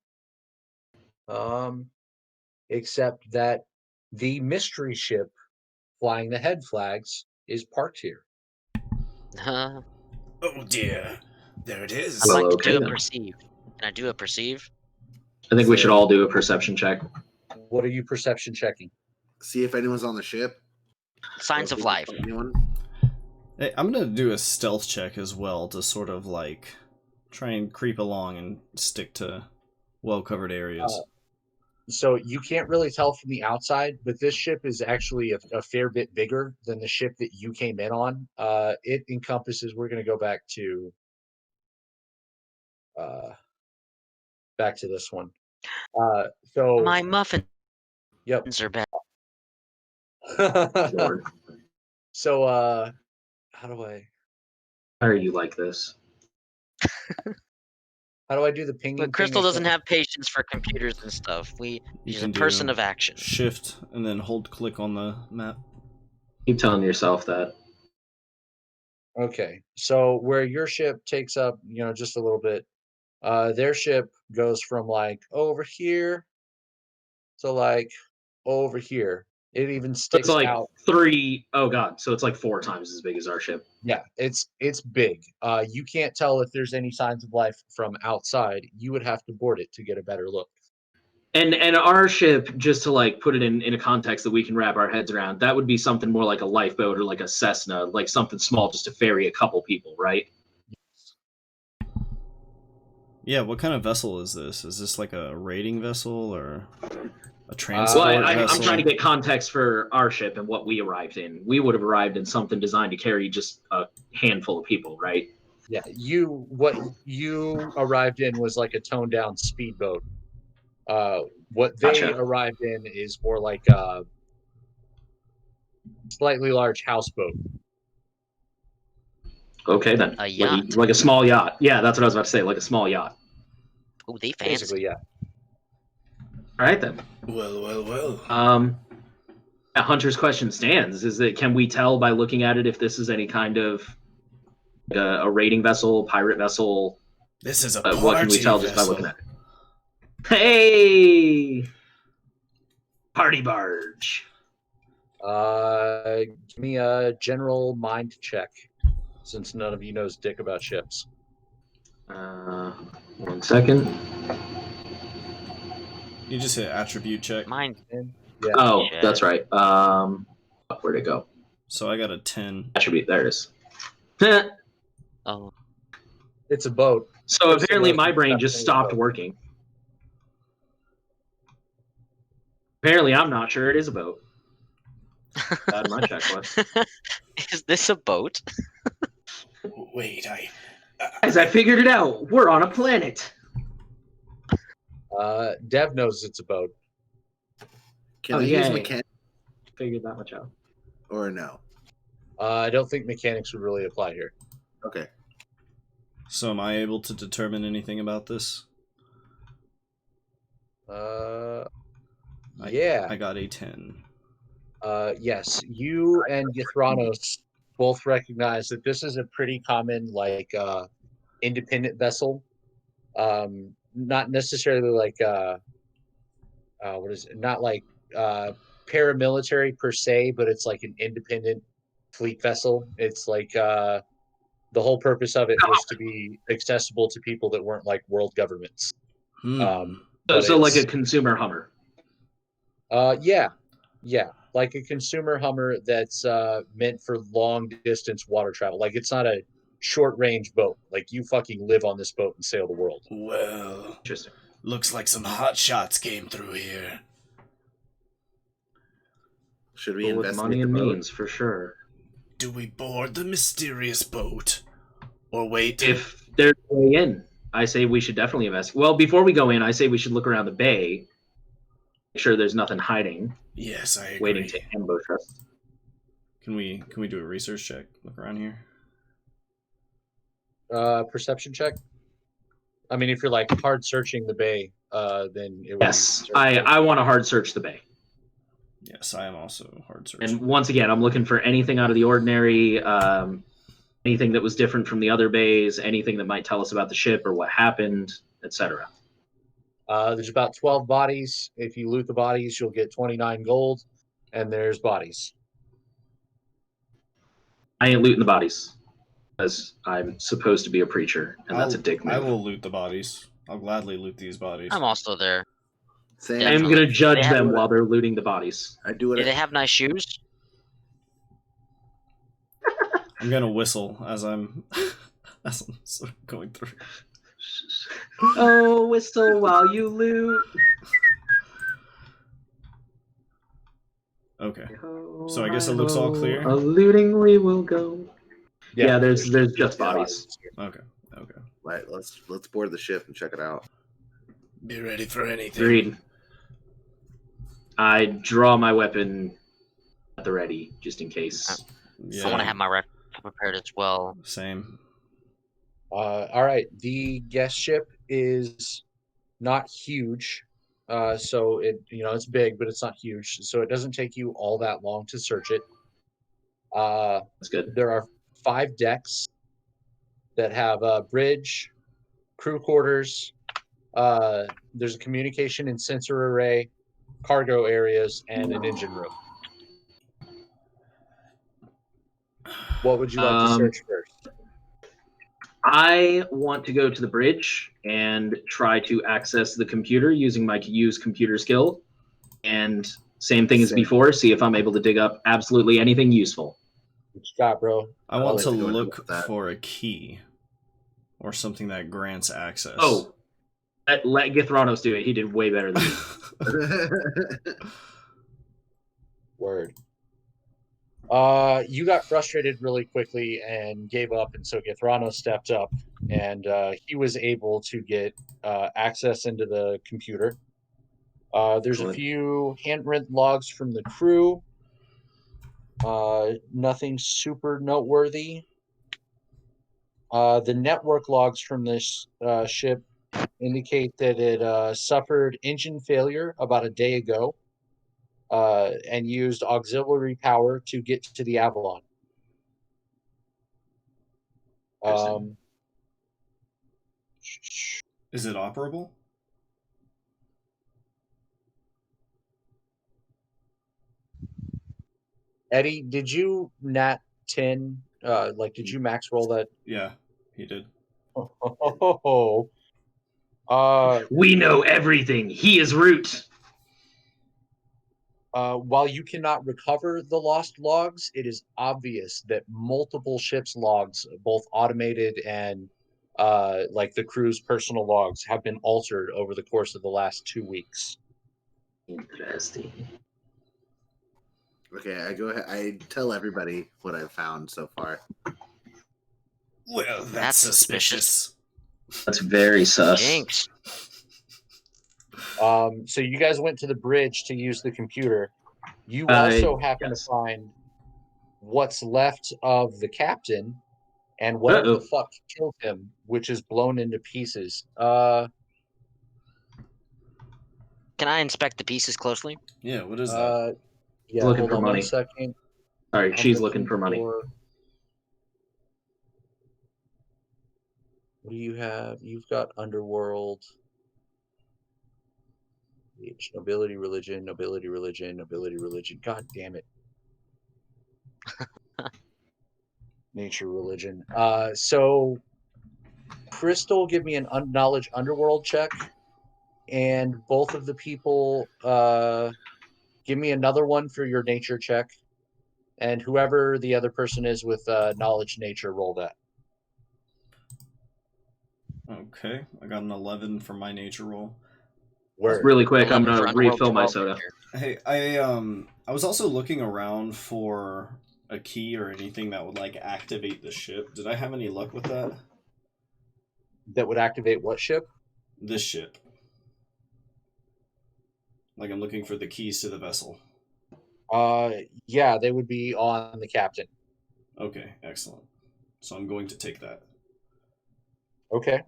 except that the mystery ship flying the head flags is parked here. I'd Oh dear. There it is. Well, like to okay do a then. perceive. Can I do a perceive? I think we should all do a perception check. What are you perception checking? See if anyone's on the ship. Signs Or of if we life. can find anyone. Hey, I'm gonna do a stealth check as well to sort of like try and creep along and stick to well-covered areas. So you can't really tell from the outside, but this ship is actually a fair bit bigger than the ship that you came in on. It encompasses. We're going to go back to this one. So My muffins yep. are bad. Lord, So how do I why are you like this? do the pinging? But Crystal thing doesn't again? have patience for computers and stuff. You She's a can person do of action. Shift and then hold click on the map. Keep telling yourself that. Okay, so where your ship takes up, just a little bit, their ship goes from like over here to like over here. It even So it's sticks like out. 3. Oh god, so it's like 4 times as big as our ship. Yeah, it's big. You can't tell if there's any signs of life from outside. You would have to board it to get a better look. And our ship, just to like put it in a context that we can wrap our heads around, that would be something more like a lifeboat or like a Cessna, like something small just to ferry a couple people, right? Yeah, what kind of vessel is this? Is this like a raiding vessel or a Well, transport I'm vessel? trying to get context for our ship and what we arrived in. We would have arrived in something designed to carry just a handful of people, right? Yeah, what you arrived in was like a toned down speedboat. What they Gotcha. arrived in is more like a slightly large houseboat. Okay, then. A yacht. Like a small yacht. Yeah, that's what I was about to say, like a small yacht. Ooh, they fancy. Basically, yeah. All right, then. Well. Hunter's question stands. Is that can we tell by looking at it if this is any kind of a raiding vessel, pirate vessel? This is a What can we party tell just by vessel. looking at it? Hey! Party barge. Give me a general mind check, since none of you knows dick about ships. 1 second. You just hit attribute check. Mine. Yeah. Oh, Shit. that's right. Where'd it go? So I got a 10. Attribute. There it is. Oh, It's a boat. So It's apparently the my most brain just exceptional stopped boat. working. Apparently I'm not sure it is a boat. That's my checklist. is this a boat? Wait, As I figured it out, we're on a planet. Dev knows it's a boat. Can Oh, I use yay. mechanic Figured that much out. or no? I don't think mechanics would really apply here. Okay. So am I able to determine anything about this? Yeah. I got a 10. Yes, you and Ythranos both recognize that this is a pretty common, like, independent vessel. Not necessarily like, what is it? Not like paramilitary per se, but it's like an independent fleet vessel. It's like the whole purpose of it was to be accessible to people that weren't like world governments. But So like a it's- consumer Hummer. Yeah, like a consumer Hummer that's meant for long distance water travel. Like it's not a short range boat. Like you fucking live on this boat and sail the world. Well, Interesting. looks like some hot shots came through here. Should we But with investigate money the and boat? means, for sure. Do we board the mysterious boat? Or wait? If there's a way in, I say we should definitely invest. Well, before we go in, I say we should look around the bay. Make sure there's nothing hiding, Yes, I agree. waiting to ambush us. Can we do a research check? Look around here. Perception check. I mean, if you're like hard searching the bay, then it would Yes, be I want to hard search the bay. Yes, I am also hard searching. And once again, I'm looking for anything out of the ordinary, anything that was different from the other bays, anything that might tell us about the ship or what happened, etc. There's about 12 bodies. If you loot the bodies, you'll get 29 gold, and there's bodies. I ain't looting the bodies, because I'm supposed to be a preacher, and that's a dick move. I will loot the bodies. I'll gladly loot these bodies. I'm also there. Same. I'm going to judge They have- them while they're looting the bodies. I do it. Do they have nice shoes? I'm gonna whistle as I'm sort of going through. Oh, whistle while you loot. Okay. So I guess it looks all clear? A looting we will go. Yeah, there's just bodies. Okay. Right. Let's board the ship and check it out. Be ready for anything. Agreed. I draw my weapon at the ready, just in case. Yeah. I want to have my rifle prepared as well. Same. All right. The guest ship is not huge. So it's big, but it's not huge. So it doesn't take you all that long to search it. That's good. There are 5 decks that have a bridge, crew quarters. There's a communication and sensor array, cargo areas, and an engine room. What would you like to search first? I want to go to the bridge and try to access the computer using my use computer skill. And same thing as Same. before, see if I'm able to dig up absolutely anything useful. What you got, bro? I want to like to go ahead look with that. for a key or something that grants access. Oh, let Githranos do it. He did way better than me. Word. You got frustrated really quickly and gave up, and so Githranos stepped up, and he was able to get access into the computer. There's a Excellent. few handwritten logs from the crew. Nothing super noteworthy. The network logs from this ship indicate that it suffered engine failure about a day ago. And used auxiliary power to get to the Avalon. Is it operable? Eddie, did you nat 10? Did you max roll that? Yeah, he did. We know everything. He is Root. While you cannot recover the lost logs, it is obvious that multiple ships' logs, both automated and the crew's personal logs, have been altered over the course of the last 2 weeks. Interesting. Okay, I go ahead. I tell everybody what I've found so far. Well, That's suspicious. That's very sus. Jinx. So you guys went to the bridge to use the computer. You also happen to find what's left of the captain and whatever the fuck killed him, which is blown into pieces. Can I inspect the pieces closely? Yeah, what is that? Yeah, Looking hold for on money. 1 second. All right, I'm she's looking for money. What do you have? You've got Underworld. Nobility, religion, nobility, religion, nobility, religion. God damn it. Nature, religion. So Crystal, give me an knowledge underworld check. And both of the people, give me another one for your nature check. And whoever the other person is with knowledge nature, roll that. Okay, I got an 11 for my nature roll. Word. Really quick, I'm 11 for gonna Underworld, refill my 12 soda. nature. Hey, I was also looking around for a key or anything that would like activate the ship. Did I have any luck with that? That would activate what ship? This ship. Like I'm looking for the keys to the vessel. Yeah, they would be on the captain. Okay, excellent. So I'm going to take that. Okay.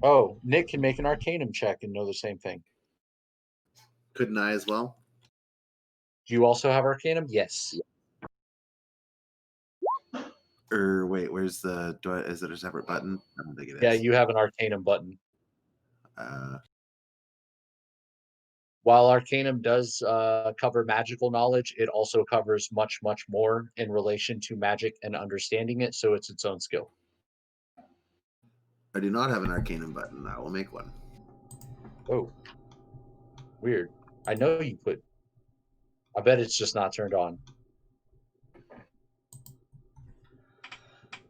Oh, Nick can make an Arcanum check and know the same thing. Couldn't I as well? Do you also have Arcanum? Yes. Or wait, where's the? Is it a separate button? I don't think it is. Yeah, you have an Arcanum button. Uh, While Arcanum does cover magical knowledge, it also covers much, much more in relation to magic and understanding it, so it's its own skill. I do not have an Arcanum button. I will make one. Oh. Weird. I know you put... I bet it's just not turned on.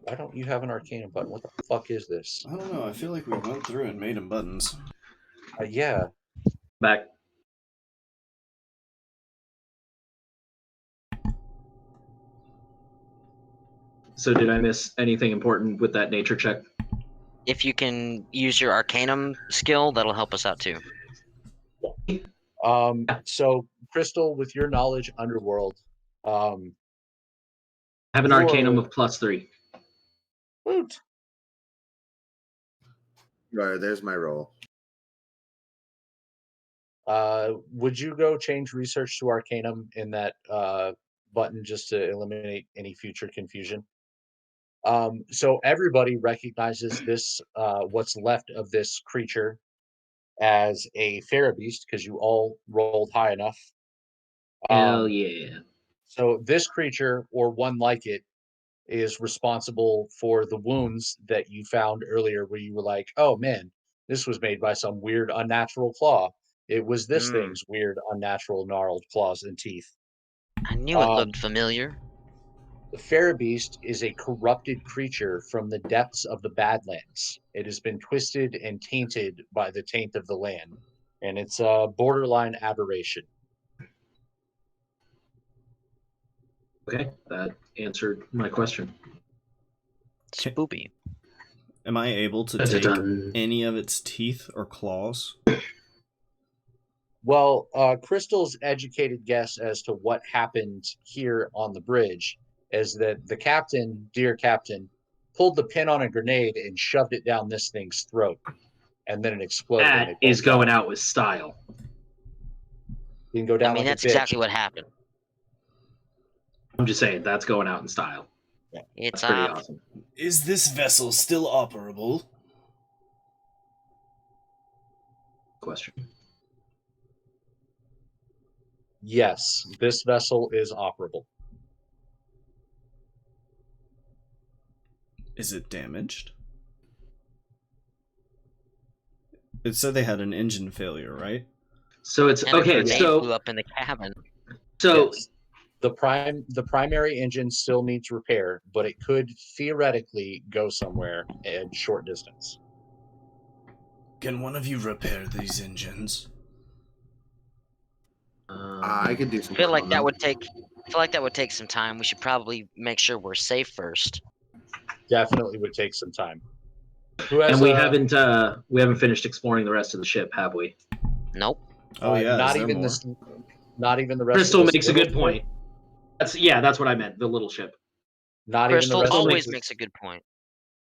Why don't you have an Arcanum button? What the fuck is this? I don't know. I feel like we went through and made them buttons. Yeah. Back. So did I miss anything important with that nature check? If you can use your Arcanum skill, that'll help us out too. So Crystal, with your knowledge underworld, I have an You're- Arcanum of +3. woot. Right, there's my roll. Would you go change research to Arcanum in that button just to eliminate any future confusion? So everybody recognizes this, what's left of this creature, as a Farabeast because you all rolled high enough. Hell yeah. So this creature, or one like it, is responsible for the wounds that you found earlier, where you were like, "Oh man, this was made by some weird unnatural claw." It was this Hmm. thing's weird, unnatural, gnarled claws and teeth. I knew it Um, looked familiar. The Farabeast is a corrupted creature from the depths of the Badlands. It has been twisted and tainted by the taint of the land, and it's a borderline aberration. Okay, that answered my question. Spoopy. Am I able to take Dun-dun-dun. any of its teeth or claws? Well, Crystal's educated guess as to what happened here on the bridge is that the captain, dear captain, pulled the pin on a grenade and shoved it down this thing's throat, and then it exploded. and That they both is going died. out with style. You can go down I mean, like that's a bitch. exactly what happened. I'm just saying that's going out in style. It's That's pretty up. awesome. Is this vessel still operable? Question. Yes, this vessel is operable. Is it damaged? It said they had an engine failure, right? So it's And a okay. grenade So blew up in the cabin. Yes. The primary engine still needs repair, but it could theoretically go somewhere at short distance. Can one of you repair these engines? I can do some. I feel work like on that them. would take. I feel like that would take some time. We should probably make sure we're safe first. Definitely would take some time. Who has? and we haven't finished exploring the rest of the ship, have we? Nope. Oh yeah, not is there even more? this. Not even the rest. Crystal of this makes a little good point. That's what I meant. The little ship. Not even the Crystal rest. always of this, makes a good point.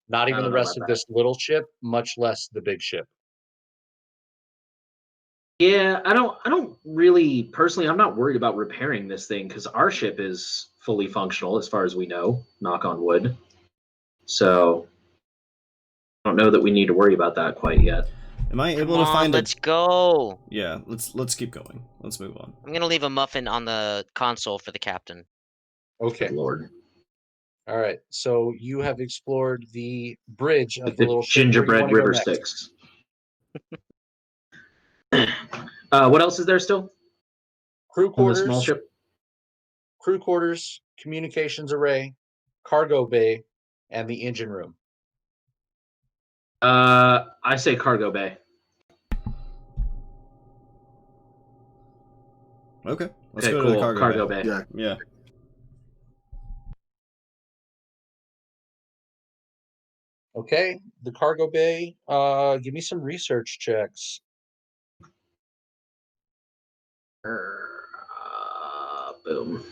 Not I even don't the know rest about of that. this little ship, much less the big ship. Yeah, I don't really personally. I'm not worried about repairing this thing because our ship is fully functional as far as we know. Knock on wood. So I don't know that we need to worry about that quite yet. Am I Come able to on, find let's go. Yeah, let's keep going. Let's move on. I'm gonna leave a muffin on the console for the captain. Okay. Lord, All right. So you have explored the bridge of with the the little ship. Where do you gingerbread wanna go river next? sticks. What else is there still Crew on the small quarters. ship? Crew quarters, communications array, cargo bay, and the engine room. I say cargo bay. Okay, let's Okay, go cool. to the cargo bay. bay. Yeah. Yeah. Okay, the cargo bay. Give me some research checks. Boom.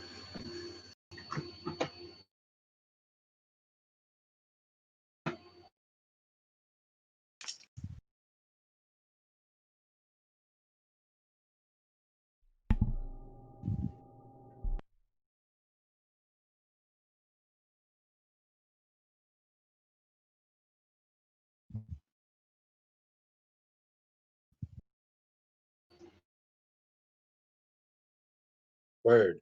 Word.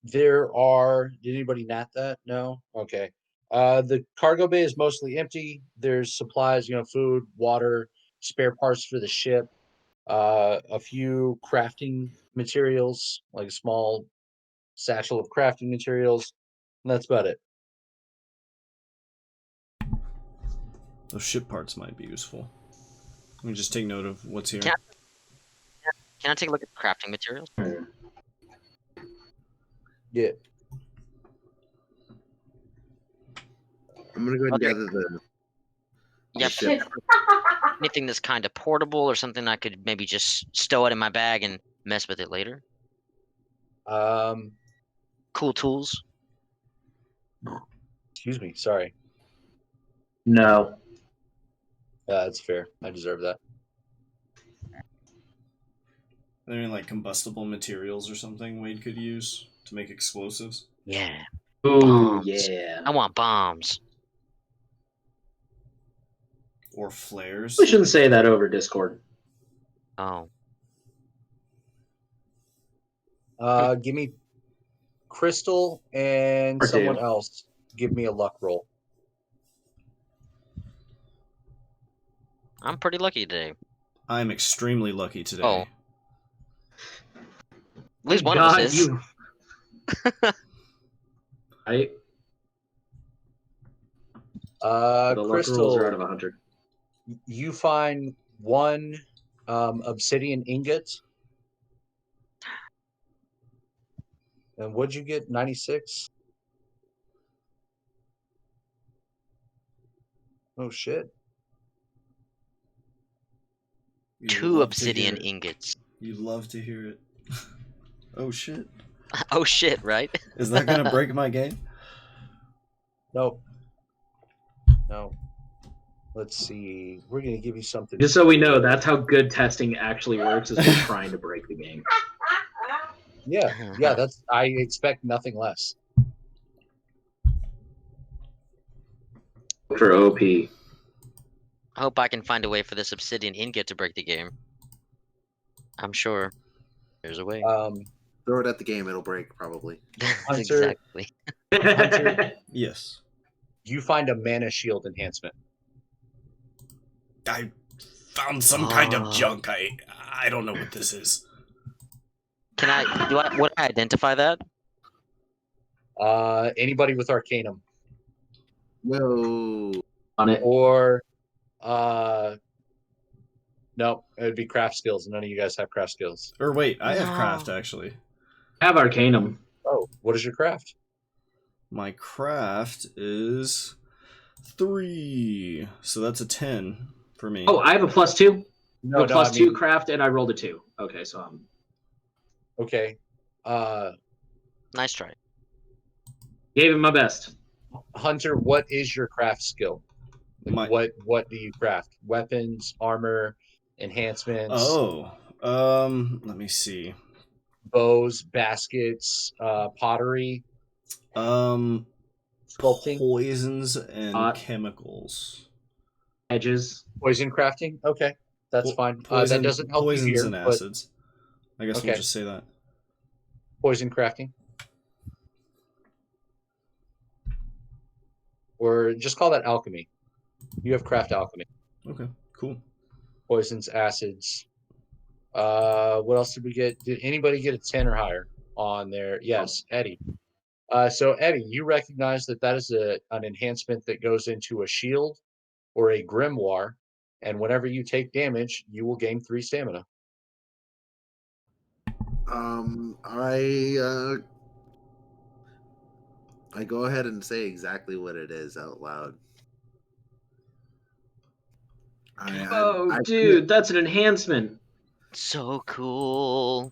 There are. Did anybody nat that? No. Okay. The cargo bay is mostly empty. There's supplies, food, water, spare parts for the ship, a few crafting materials, like a small satchel of crafting materials, and that's about it. Those ship parts might be useful. Let me just take note of what's here. Can I take a look at the crafting materials? Yeah. I'm gonna go ahead and Okay. gather the. Yep. ship. Anything that's kind of portable or something I could maybe just stow it in my bag and mess with it later. Cool tools. Excuse me. Sorry. No. That's fair. I deserve that. Are there any like combustible materials or something Wade could use to make explosives? Yeah. Ooh, Bombs. yeah. I want bombs. Or flares? We shouldn't say that over Discord. Oh. Give me Crystal and Or someone two. else. Give me a luck roll. I'm pretty lucky today. I'm extremely lucky today. Oh. At least Thank one of us God is. you. I the luck rolls Crystal, are out of 100. you find one obsidian ingot. And what'd you get? 96? Oh, shit. You 2 love to obsidian hear it. ingots. You love to hear it. Oh shit. Oh shit, right? Is that gonna break my game? No. No. Let's see. We're going to give you something. Just so we know, that's how good testing actually works. Is we're trying to break the game. Yeah. Yeah, that's. I expect nothing less. For OP. I hope I can find a way for this obsidian ingot to break the game. I'm sure there's a way. Throw it at the game, it'll break probably. Hunter- Exactly. Hunter, Yes. you find a mana shield enhancement. I found some kind of Oh. junk. I don't know what this is. Can I would I identify that? Anybody with Arcanum. No. On it. Or no, it would be craft skills. None of you guys have craft skills. Or wait, I have No. craft actually. Have Arcanum. Oh, what is your craft? My craft is 3. So that's a 10 for me. Oh, I have a +2. No, a +2 craft, and I rolled a 2. Okay, so I'm. Okay. Nice try. Gave him my best. Hunter, what is your craft skill? Like, My- what do you craft? Weapons, armor, enhancements, Oh. Let me see. bows, baskets, pottery, Um sculpting, poisons and Hot. chemicals. Edges. poison crafting. Okay, that's Po- fine. Poison, That doesn't help you poisons here, and but acids. I guess we'll Okay. just say that. poison crafting. Or just call that alchemy. You have craft alchemy. Okay, cool. Poisons, acids. What else did we get? Did anybody get a 10 or higher on there? Yes, Eddie. So Eddie, you recognize that is an enhancement that goes into a shield or a grimoire, and whenever you take damage, you will gain 3 stamina. I go ahead and say exactly what it is out loud. Dude, that's an enhancement. So cool.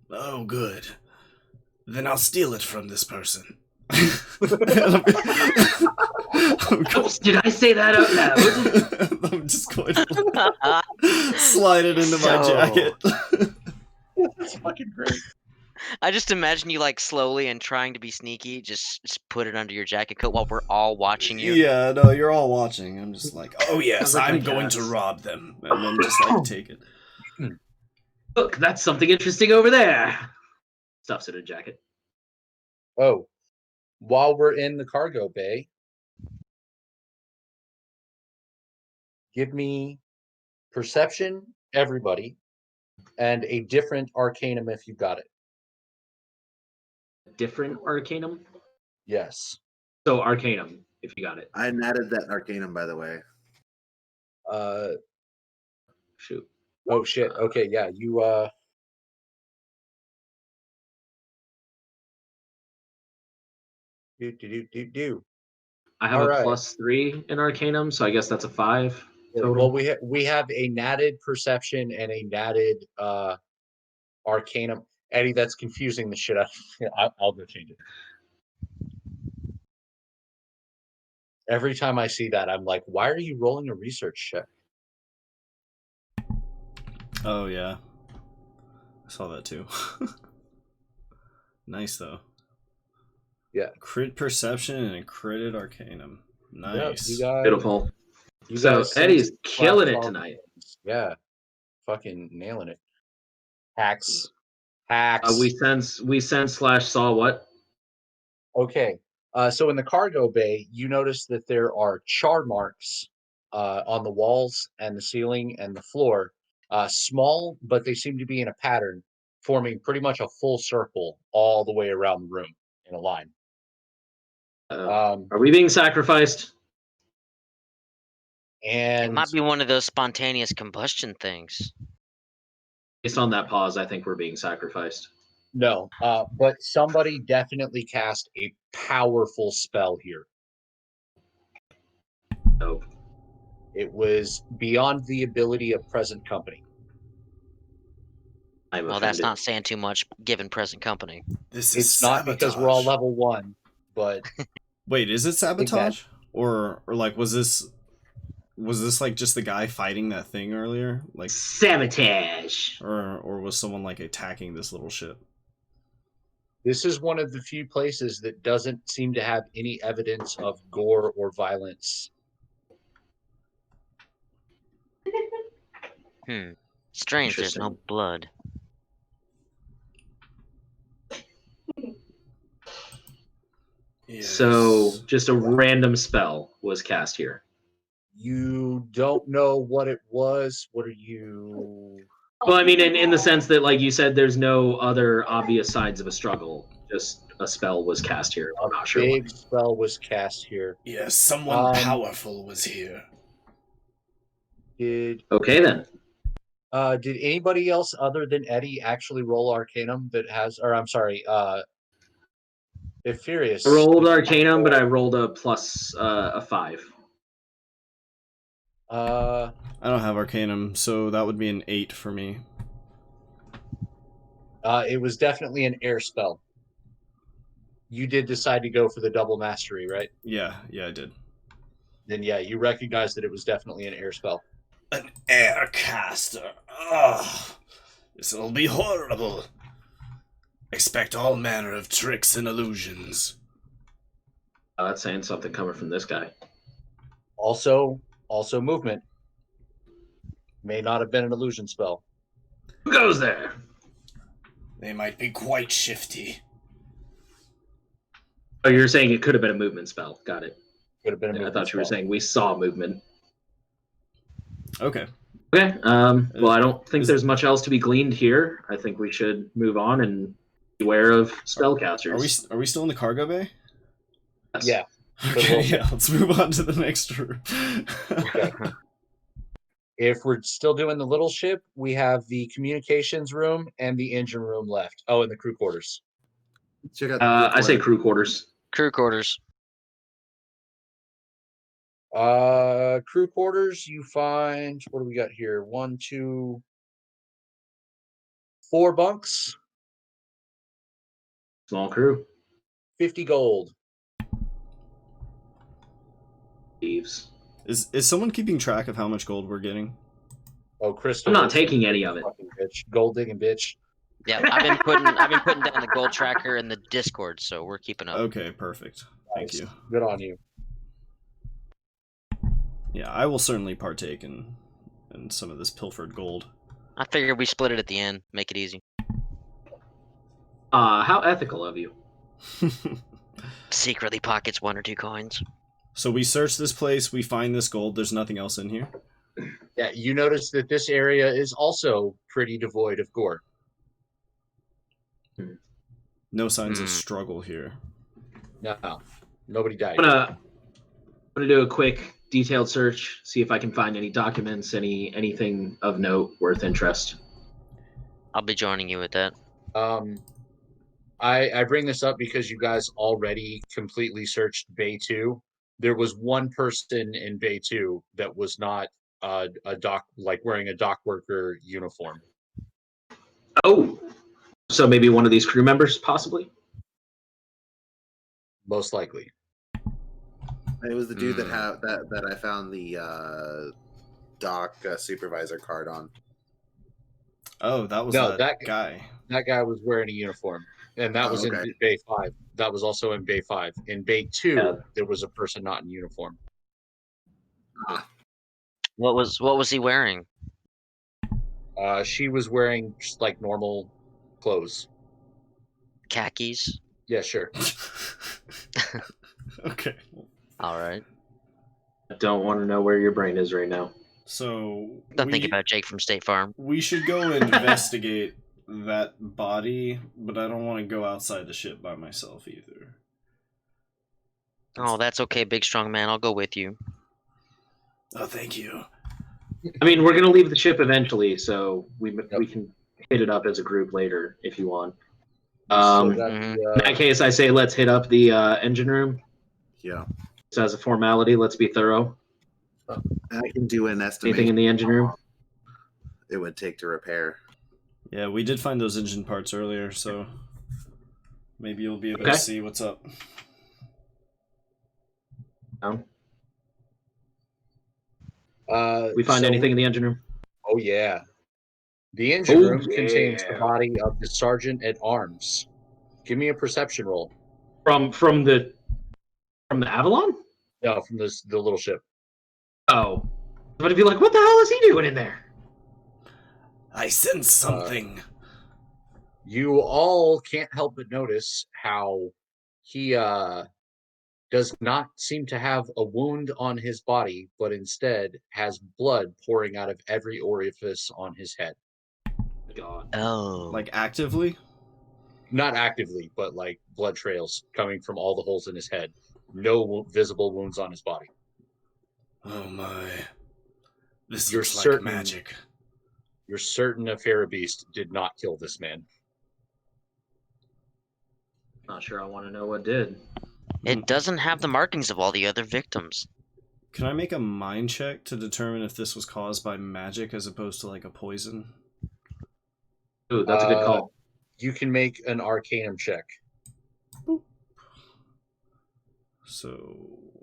Oh, good. Then I'll steal it from this person. Oops, did I say that out loud? I'm just going to slide it into my So- jacket. That's fucking great. I just imagine you like slowly and trying to be sneaky, just put it under your jacket coat while we're all watching you. Yeah, no, you're all watching. I'm just like, oh yes, Sounds like I'm my going cats. to rob them. And then just like take it. Look, that's something interesting over there. Stuffs in a jacket. Oh, while we're in the cargo bay, give me perception, everybody, and a different arcanum if you got it. Different Arcanum? Yes. So Arcanum, if you got it. I added that arcanum, by the way. Shoot. Oh shit. Okay, yeah, you do. I have All a right. +3 in Arcanum, so I guess that's a 5 total. Well, we have a natted perception and a natted arcanum. Eddie, that's confusing the shit out. I'll go change it. Every time I see that, I'm like, why are you rolling a research check? Oh yeah. saw that too. Nice though. Yeah. Crit perception and a critted arcanum. Nice. You guys, Beautiful. You So guys Eddie's sense killing it slash tonight. Yeah, fucking nailing it. Hacks. We sense slash saw what? Okay. So in the cargo bay, you notice that there are char marks on the walls and the ceiling and the floor. Small, but they seem to be in a pattern, forming pretty much a full circle all the way around the room in a line. Are we being sacrificed? It And might be one of those spontaneous combustion things. Based on that pause, I think we're being sacrificed. no, but somebody definitely cast a powerful spell here. Nope. It was beyond the ability of present company. I'm Well, offended. that's not saying too much given present company. This is It's not because we're all level 1, but Wait, is it sabotage? Or like was this like just the guy fighting that thing earlier? Like Sabotage. or was someone like attacking this little ship? this is one of the few places that doesn't seem to have any evidence of gore or violence. Strange, there's no Interesting. blood. Yes. So just a random spell was cast here. You don't know what it was. What are you? Well, I mean, in the sense that, like you said, there's no other obvious signs of a struggle. Just a spell was cast here. I'm not sure. Big What. spell was cast here. Yes, someone powerful was here. Did Okay then. did anybody else other than Eddie actually roll Arcanum that has? Or I'm sorry, Ephirius. I rolled Arcanum, but I rolled a plus a 5. Uh, I don't have Arcanum, so that would be an 8 for me. it was definitely an air spell. You did decide to go for the double mastery, right? Yeah, I did. Then yeah, you recognize that it was definitely an air spell. An aircaster. Ugh. This'll be horrible. Expect all manner of tricks and illusions. That's saying something coming from this guy. Also movement. May not have been an illusion spell. Who goes there? They might be quite shifty. Oh, you're saying it could have been a movement spell. Got it. Could have been a I movement thought you were spell. saying we saw movement. Okay. Okay. Well, I don't think Is- there's much else to be gleaned here. I think we should move on and beware of spellcasters. Are we still in the cargo bay? Yes. Yeah. Okay, yeah, let's move on to the next room. Okay. If we're still doing the little ship, we have the communications room and the engine room left. Oh, and the crew quarters. Check out the I say crew quarters. Crew quarters. Crew quarters, you find, what do we got here? 1, 2, 4 bunks, Small crew. 50 gold. Thieves. Is someone keeping track of how much gold we're getting? Oh, Crystal. I'm not is taking any of it. fucking bitch. Gold digging bitch. Yeah, I've been putting down the gold tracker in the Discord, so we're keeping up. Okay, perfect. Thank Nice. you. Good on you. Yeah, I will certainly partake in some of this pilfered gold. I figured we split it at the end, make it easy. How ethical of you. Secretly pockets 1 or 2 coins. So we search this place, we find this gold, there's nothing else in here? Yeah, you notice that this area is also pretty devoid of gore. No signs of struggle here. No, nobody died. I'm gonna do a quick detailed search, see if I can find any documents, anything of note worth interest. I'll be joining you with that. I bring this up because you guys already completely searched Bay 2. There was one person in Bay 2 that was not a dock, like wearing a dock worker uniform. Oh, so maybe one of these crew members, possibly. Most likely. It was the dude that I found the dock supervisor card on. Oh, that was No, that guy. That guy was wearing a uniform, and that Oh, was okay. in Bay 5. That was also in Bay 5. In Bay 2, Yeah. there was a person not in uniform. What was he wearing? She was wearing just like normal clothes. Khakis. Yeah, sure. Okay. All right. I don't want to know where your brain is right now. So Don't think about Jake from State Farm. we should go investigate that body, but I don't want to go outside the ship by myself either. Oh, that's okay, big strong man. I'll go with you. Oh, thank you. I mean, we're gonna leave the ship eventually, so we can hit it up as a group later if you want. Still got mhm. In that case, I say let's hit up the engine room. Yeah. So as a formality, let's be thorough. I can do an estimation. Anything in the engine room? It would take to repair. Yeah, we did find those engine parts earlier, so maybe you'll be able Okay. to see what's up. We find anything in the engine room? Oh yeah. The engine Oh, room contains the yeah. body of the sergeant at arms. Give me a perception roll. From the Avalon? No, from the little ship. Oh, but if you're like, what the hell is he doing in there? I sense something. You all can't help but notice how he does not seem to have a wound on his body, but instead has blood pouring out of every orifice on his head. God. Oh. Like actively? Not actively, but like blood trails coming from all the holes in his head. No visible wounds on his body. Oh my. This You're looks like certain- magic. You're certain a Beast did not kill this man. Not sure I want to know what did. It doesn't have the markings of all the other victims. Can I make a mind check to determine if this was caused by magic as opposed to like a poison? Ooh, that's a good call. You can make an Arcanum check. So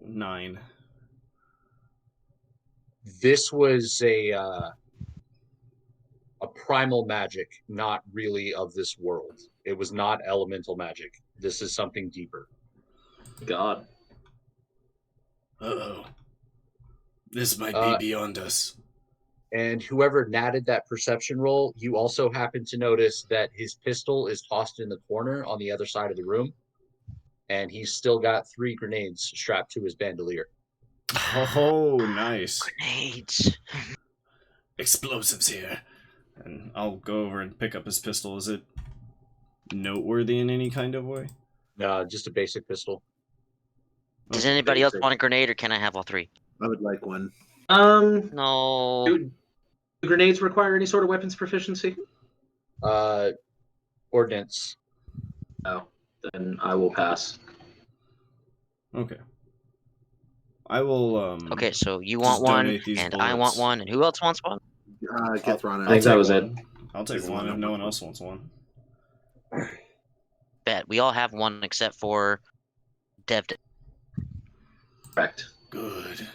9. This was a primal magic, not really of this world. It was not elemental magic. This is something deeper. God. Uh-oh. This might Uh, be beyond us. And whoever natted that perception roll, you also happen to notice that his pistol is tossed in the corner on the other side of the room, and he's still got 3 grenades strapped to his bandolier. Oh, nice. Grenades. Explosives here. And I'll go over and pick up his pistol. Is it noteworthy in any kind of way? Just a basic pistol. Does Okay. anybody else want a grenade, or can I have all 3? I would like one. No. Do grenades require any sort of weapons proficiency? Ordnance. No. Then I will pass. Okay. I will Okay, so you just want one, donate these and I want bullets. one, and who else wants one? Get Ron I think that was it. I'll take Is one one if no number one else wants one. Bet. We all have one except for Devden. Correct. Good.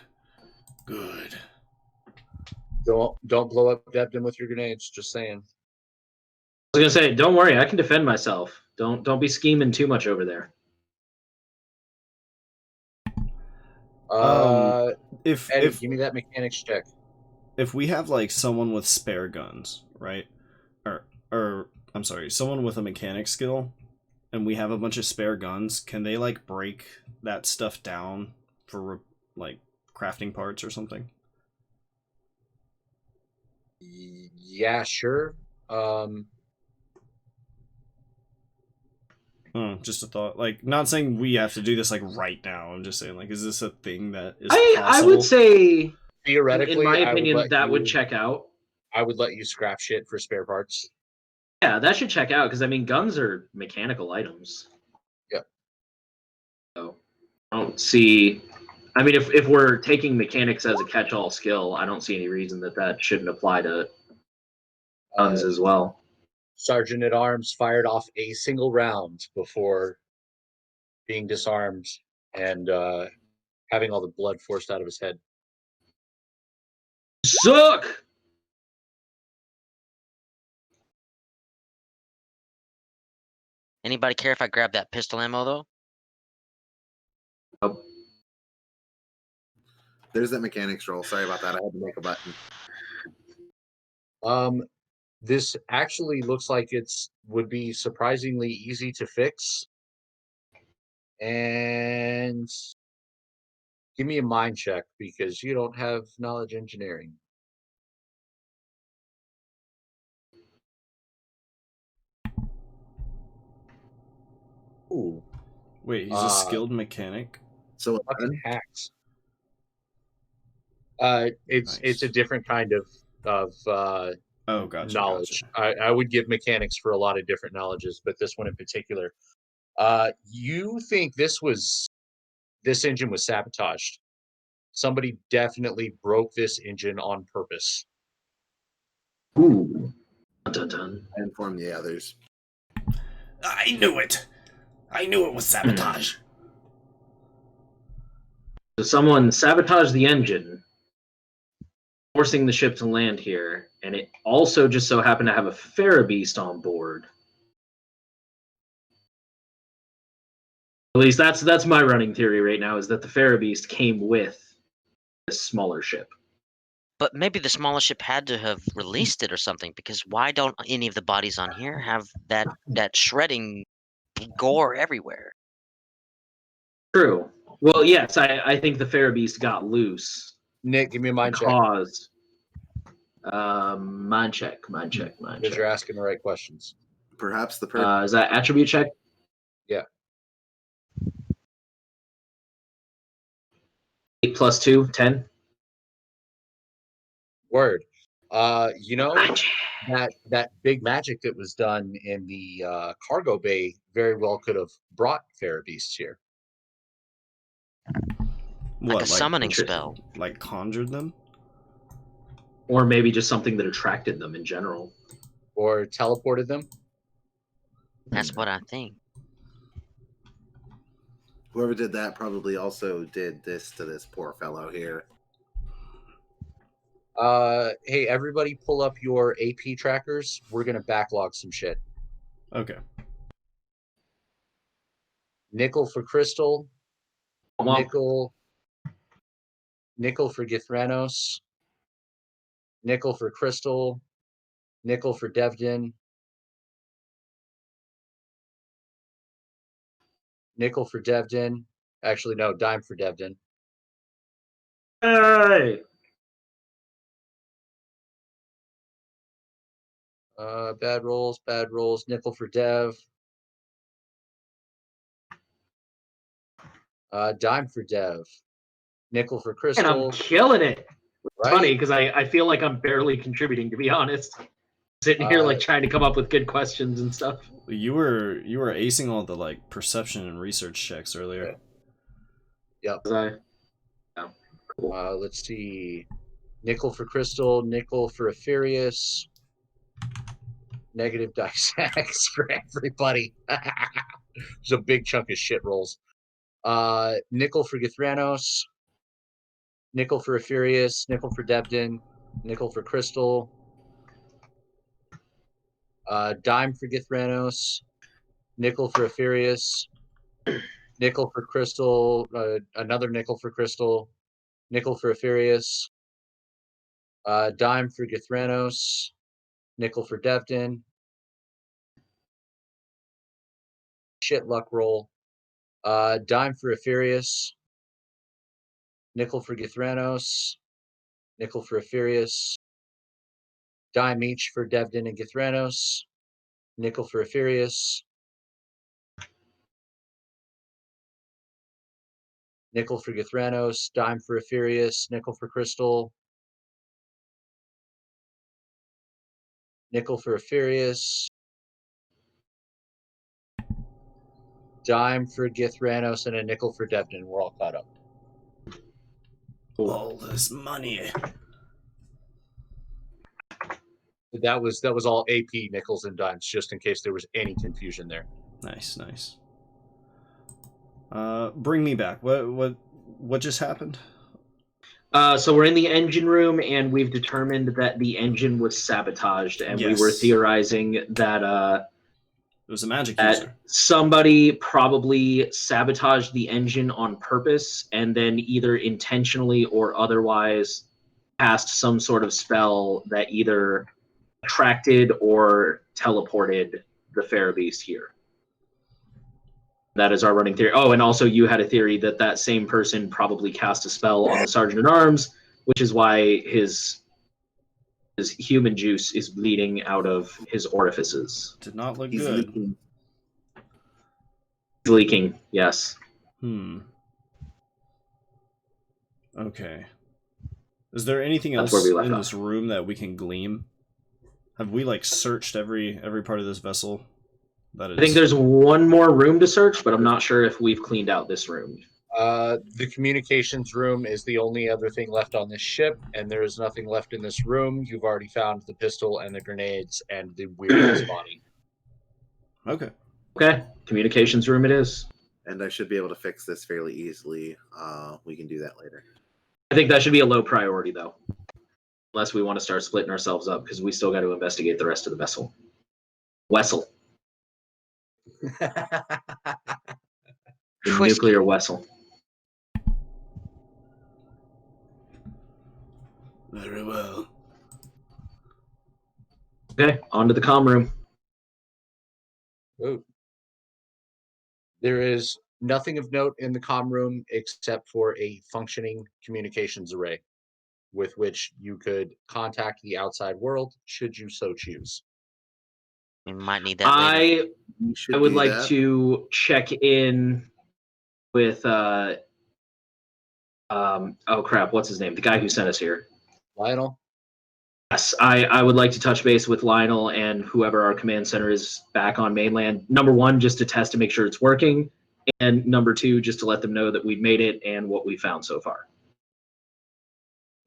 Good. Don't blow up Debden with your grenades. Just saying. I was gonna say, don't worry, I can defend myself. Don't be scheming too much over there. If Eddie, if give me that mechanics check. if we have like someone with spare guns, right? Or I'm sorry, someone with a mechanic skill, and we have a bunch of spare guns, can they like break that stuff down for like crafting parts or something? Yeah, sure. Just a thought. Like, not saying we have to do this like right now. I'm just saying, like, is this a thing that is I possible? would say, Theoretically, in my I would opinion, let that would you- check out. I would let you scrap shit for spare parts. Yeah, that should check out because I mean, guns are mechanical items. Yep. So I don't see. I mean, if we're taking mechanics as a catch-all skill, I don't see any reason that shouldn't apply to guns as well. Sergeant at Arms fired off a single round before being disarmed and having all the blood forced out of his head. Suck. Anybody care if I grab that pistol ammo though? Oh, There's that mechanics roll. Sorry about that. I had to make a button. This actually looks like would be surprisingly easy to fix. And give me a mind check because you don't have knowledge engineering. Ooh, Wait, he's a skilled mechanic. So fucking hacks. It's a Nice. different kind of Oh, gotcha. knowledge. Gotcha. I would give mechanics for a lot of different knowledges, but this one in particular. You think this engine was sabotaged? Somebody definitely broke this engine on purpose. ooh. Dun, dun, dun. I informed the others. I knew it. I knew it was sabotage. So someone sabotaged the engine, forcing the ship to land here, and it also just so happened to have a Farabeast on board. At least that's my running theory right now, is that the Farabeast came with this smaller ship. But maybe the smaller ship had to have released it or something, because why don't any of the bodies on here have that shredding gore everywhere? True. Well, yes, I think the Farabeast got loose. Nick, give me a mind check Caused. Mind check. because you're asking the right questions. Perhaps the person. Is that attribute check? Yeah. 8 plus 2, 10. Word. That big magic that was done in the cargo bay very well could have brought Farabeasts here. Like What, a summoning spell. Like conjured them? Or maybe just something that attracted them in general. Or teleported them. That's what I think. Whoever did that probably also did this to this poor fellow here. Hey, everybody pull up your AP trackers. We're going to backlog some shit. Okay. Nickel for Crystal. Well, Nickel for Githranos. Nickel for Crystal. Nickel for Devdin. Nickel for Devdin. Actually, no, dime for Devdin. hey! Bad rolls. Nickel for Dev. Dime for Dev. Nickel for And Crystal. I'm killing it. It's Right? funny because I feel like I'm barely contributing, to be honest. Sitting here like trying to come up with good questions and stuff. You were acing all the like perception and research checks earlier. Yep. Cool. Let's see. Nickel for Crystal. Nickel for Ephirius. Negative dice X for everybody. There's a big chunk of shit rolls. Nickel for Githranos. Nickel for Ephirius. Nickel for Devdin. Nickel for Crystal. Dime for Githranos. Nickel for Ephirius. Nickel for Crystal. Another nickel for Crystal. Nickel for Ephirius. Dime for Githranos. Nickel for Devdin. Shit luck roll. Dime for Ephirius. Nickel for Githranos. Nickel for Ephirius. Dime each for Devdin and Githranos. Nickel for Ephirius. Nickel for Githranos. Dime for Ephirius. Nickel for Crystal. Nickel for Ephirius. Dime for Githranos and a nickel for Devdin. We're all caught up. All this money. That was all AP nickels and dimes, just in case there was any confusion there. Nice. Bring me back. What just happened? So we're in the engine room, and we've determined that the engine was sabotaged, and we were Yes. theorizing that It was a magic that user. somebody probably sabotaged the engine on purpose and then either intentionally or otherwise cast some sort of spell that either attracted or teleported the Farabeast here. That is our running theory. Oh, and also you had a theory that that same person probably cast a spell on the Sergeant at Arms, which is why his human juice is bleeding out of his orifices. Did not look He's good. leaking. He's leaking, yes. Okay. Is there anything That's else where we left in off. this room that we can glean? Have we like searched every part of this vessel? That is. I think there's one more room to search, but I'm not sure if we've cleaned out this room. The communications room is the only other thing left on this ship, and there is nothing left in this room. You've already found the pistol and the grenades and the weirdest body. Okay. Okay, communications room it is. And I should be able to fix this fairly easily. We can do that later. I think that should be a low priority, though. Unless we want to start splitting ourselves up, because we still got to investigate the rest of the vessel. Wessel. The nuclear Wessel. Very well. Okay, on to the comm room. Ooh. There is nothing of note in the comm room except for a functioning communications array with which you could contact the outside world should you so choose. We might need that later. I would like to check in with oh crap, what's his name? The guy who sent us here. Lionel? Yes, I would like to touch base with Lionel and whoever our command center is back on mainland. Number one, just to test to make sure it's working. And number two, just to let them know that we've made it and what we found so far.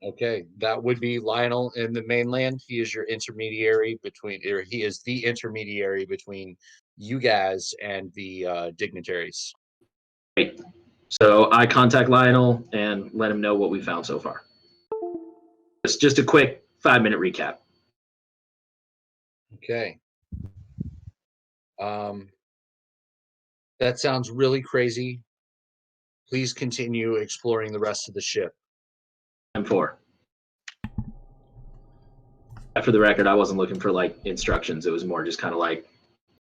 Okay, that would be Lionel in the mainland. He is your intermediary between, or he is the intermediary between you guys and the dignitaries. Great. So I contact Lionel and let him know what we found so far. Just a quick 5-minute recap. Okay. That sounds really crazy. Please continue exploring the rest of the ship. Time 4. For the record, I wasn't looking for like instructions. It was more just kind of like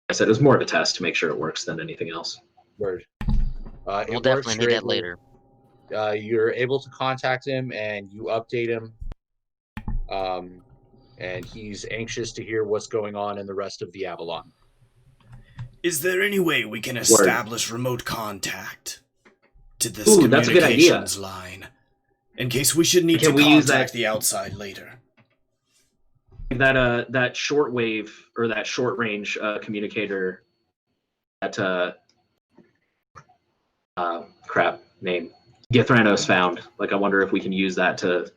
I said, it was more of a test to make sure it works than anything else. Word. We'll definitely need that later. You're able to contact him and you update him. And he's anxious to hear what's going on in the rest of the Avalon. Is there any way we can establish remote contact to this Ooh, that's a good idea. communications line? In case we should need Can to we use contact that- the outside later. That shortwave or that short range communicator that crap name Githranos found. Like, I wonder if we can use that to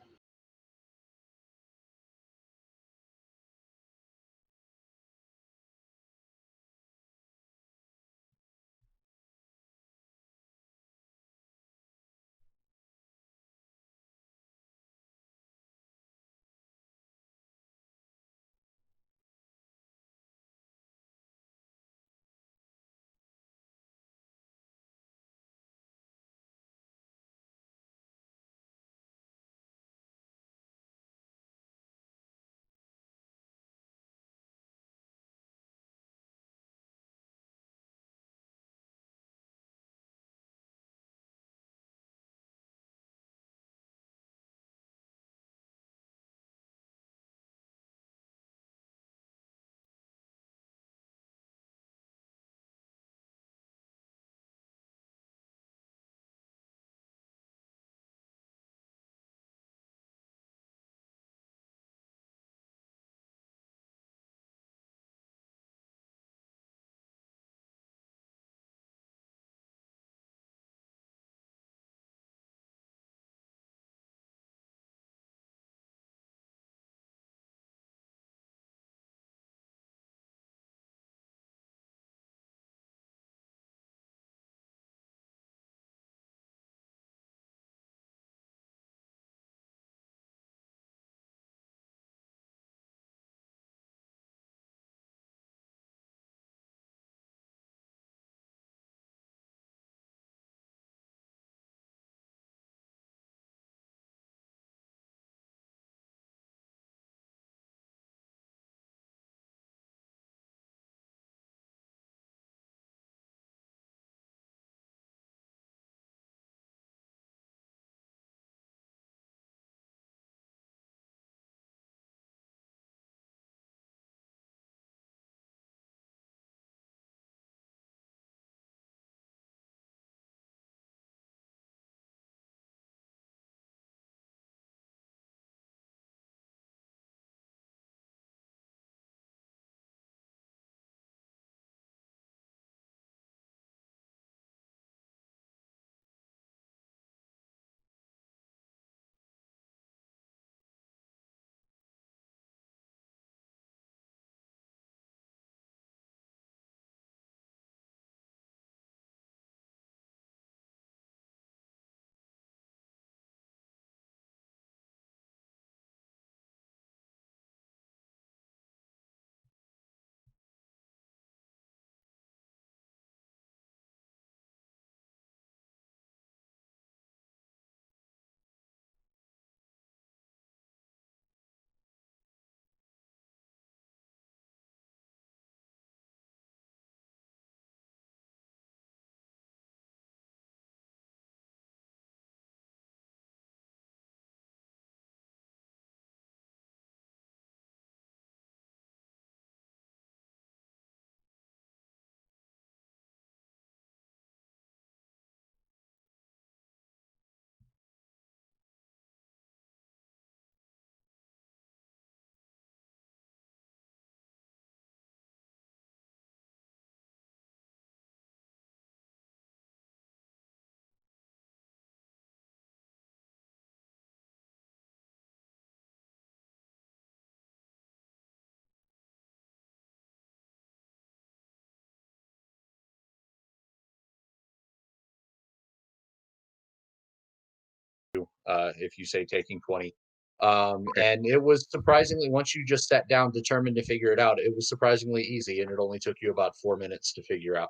if you say taking 20. And it was surprisingly, once you just sat down determined to figure it out, it was surprisingly easy, and it only took you about 4 minutes to figure out.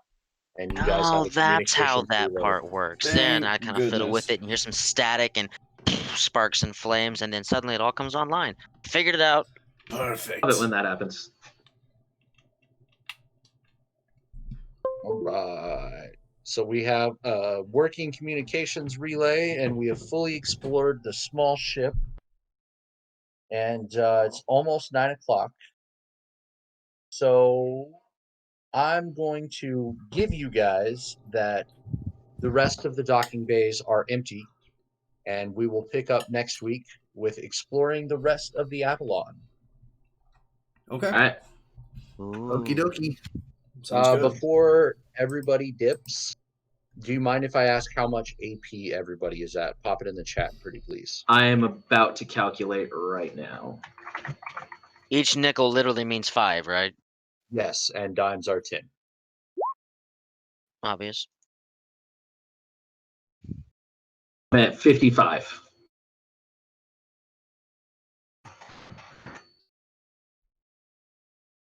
And you guys had Oh, a that's how communications that relay. part works. Thank Then I kind of fiddle with goodness. it and hear some static and sparks and flames, and then suddenly it all comes online. Figured it out. Perfect. Love it when that happens. All right. So we have a working communications relay, and we have fully explored the small ship. And it's almost 9 o'clock. So I'm going to give you guys that the rest of the docking bays are empty, and we will pick up next week with exploring the rest of the Avalon. Okay. All right. Okie Ooh. dokie. Sounds good. Before everybody dips, do you mind if I ask how much AP everybody is at? Pop it in the chat, pretty please. I am about to calculate right now. Each nickel literally means 5, right? Yes, and dimes are 10. Obvious. I'm at 55.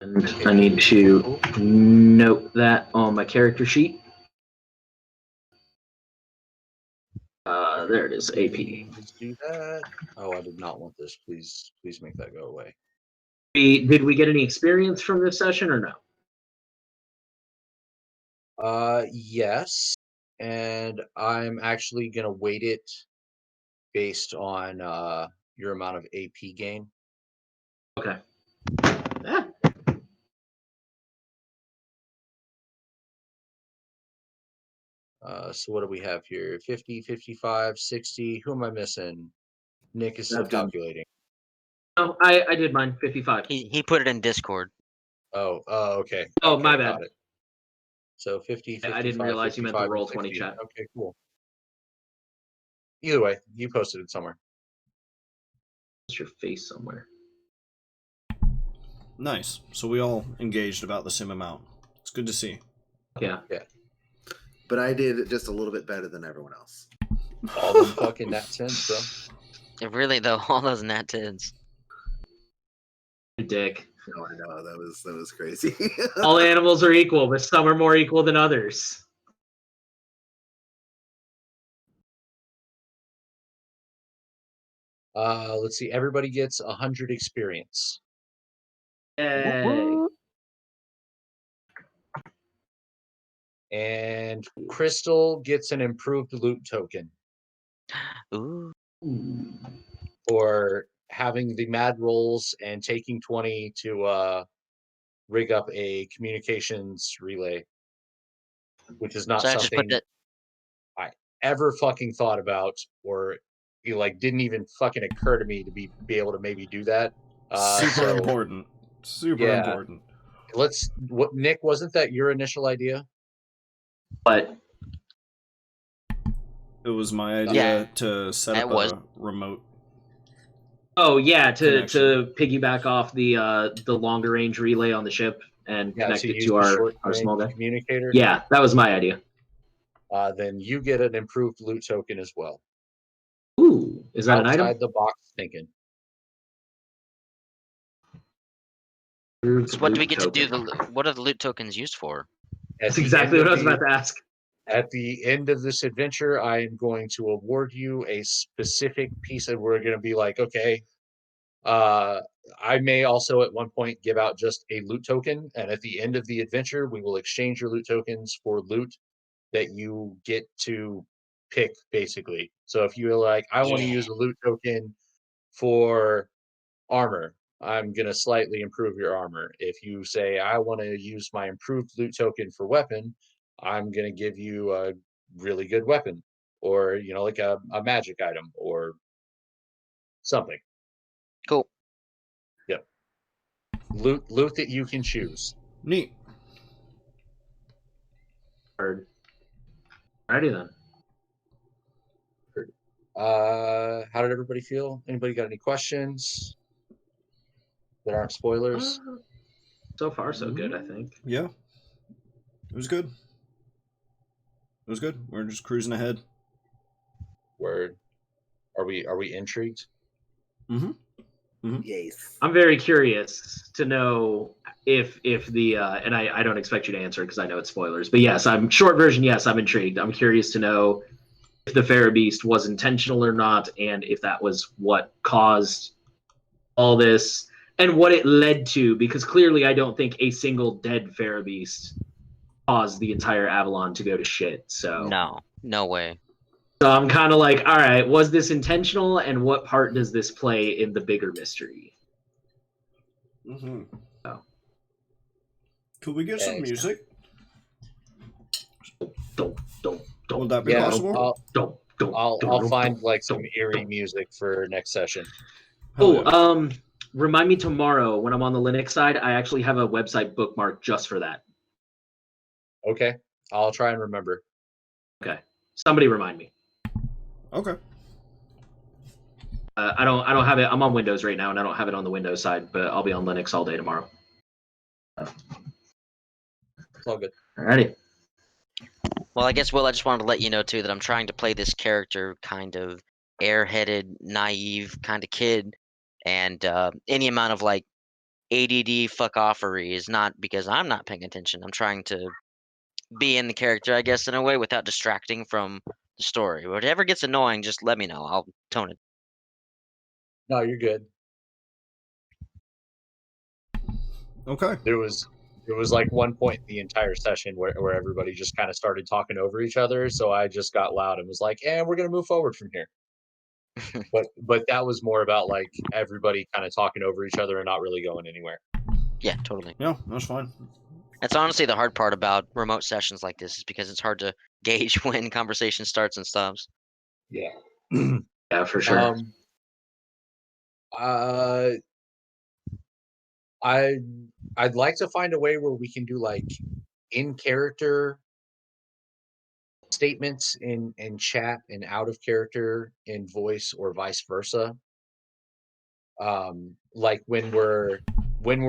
And I need to note that on my character sheet. There it is, AP. Let's do that. Oh, I did not want this. Please make that go away. Did we get any experience from this session or no? Yes, and I'm actually gonna weight it based on your amount of AP gain. Okay. Ah, So what do we have here? 50, 55, 60. Who am I missing? Nick is still I've done- calculating. no, I did mine. 55. He put it in Discord. Oh, okay. Oh, Okay, my got bad. it. So 50, I 55, didn't realize you meant the 55, and roll 20 60. chat. Okay, cool. Either way, you posted it somewhere. It's your face somewhere. Nice. So we all engaged about the same amount. It's good to see. Yeah. But I did just a little bit better than everyone else. All them fucking nat 10s, bro. It really though, all those nat 10s. Dick. No, I know that was crazy. All animals are equal, but some are more equal than others. Let's see. Everybody gets 100 experience. Yay. And Crystal gets an improved loot token Ooh. for having the mad rolls and taking 20 to rig up a communications relay, which is not So I just put something that. I ever fucking thought about, or didn't even fucking occur to me to be able to maybe do that. Super So important. Super yeah. important. Nick, wasn't that your initial idea? But It was my idea Yeah, to set that up was- a remote. oh yeah, to Connection. piggyback off the longer range relay on the ship and connect to it use to the our short-range small guy. communicator. Yeah, that was my idea. Then you get an improved loot token as well. Ooh, is that an Outside item? the box thinking. So what do we Loot get to do? token. What are the loot tokens used for? That's exactly what I was about to ask. At the end of this adventure, I am going to award you a specific piece, and we're going to be like, okay. I may also at one point give out just a loot token, and at the end of the adventure, we will exchange your loot tokens for loot that you get to pick, basically. So if you're like, I want to Yeah. use a loot token for armor, I'm going to slightly improve your armor. If you say, I want to use my improved loot token for weapon, I'm going to give you a really good weapon, or, like a magic item or something. Cool. Loot that you can choose. Neat. Heard. Alrighty then. How did everybody feel? Anybody got any questions that aren't spoilers? So far, so good, I think. Yeah. It was good. It was good. We're just cruising ahead. Word. Are we intrigued? Yes. I'm very curious to know if the and I don't expect you to answer because I know it's spoilers, but yes, I'm short version. Yes, I'm intrigued. I'm curious to know if the Farabeast was intentional or not, and if that was what caused all this and what it led to. Because clearly, I don't think a single dead Farabeast caused the entire Avalon to go to shit. No, no way. So I'm kind of like, all right, was this intentional, and what part does this play in the bigger mystery? Mm-hmm. Oh. Could we get some Thanks. music? Don't, Would that be Yeah, possible? I'll find like some eerie music for next session. Hell yeah. Remind me tomorrow when I'm on the Linux side. I actually have a website bookmarked just for that. Okay, I'll try and remember. Okay, somebody remind me. Okay. I don't have it. I'm on Windows right now, and I don't have it on the Windows side, but I'll be on Linux all day tomorrow. It's all good. Alrighty. Well, I guess, Will, I just wanted to let you know, too, that I'm trying to play this character kind of airheaded, naive kind of kid. And any amount of, like, ADD fuck-offery is not because I'm not paying attention. I'm trying to be in the character, I guess, in a way, without distracting from the story. Whatever gets annoying, just let me know. I'll tone it. No, you're good. Okay. There was like one point in the entire session where everybody just kind of started talking over each other, so I just got loud and was like, we're gonna move forward from here. but that was more about like everybody kind of talking over each other and not really going anywhere. Yeah, totally. Yeah, that's fine. That's honestly the hard part about remote sessions like this is because it's hard to gauge when conversation starts and stops. Yeah. Yeah, for sure. I'd like to find a way where we can do like in character statements in chat and out of character in voice or vice versa. Like when we're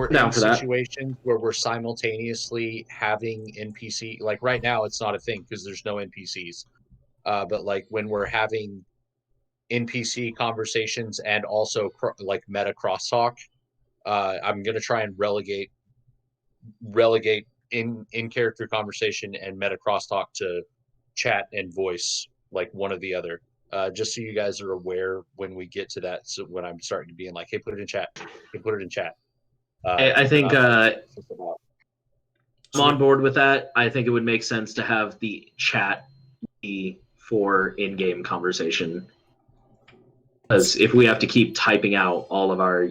Down in for that. situations where we're simultaneously having NPC, like right now it's not a thing because there's no NPCs. But like when we're having NPC conversations and also like meta crosstalk, I'm gonna try and relegate in character conversation and meta crosstalk to chat and voice, like one or the other. Just so you guys are aware when we get to that. So when I'm starting to be in like, hey, put it in chat. Hey, put it in chat. I think I'm So on board with that. I think it would make sense to have the chat be for in-game conversation. Because if we have to keep typing out all of our,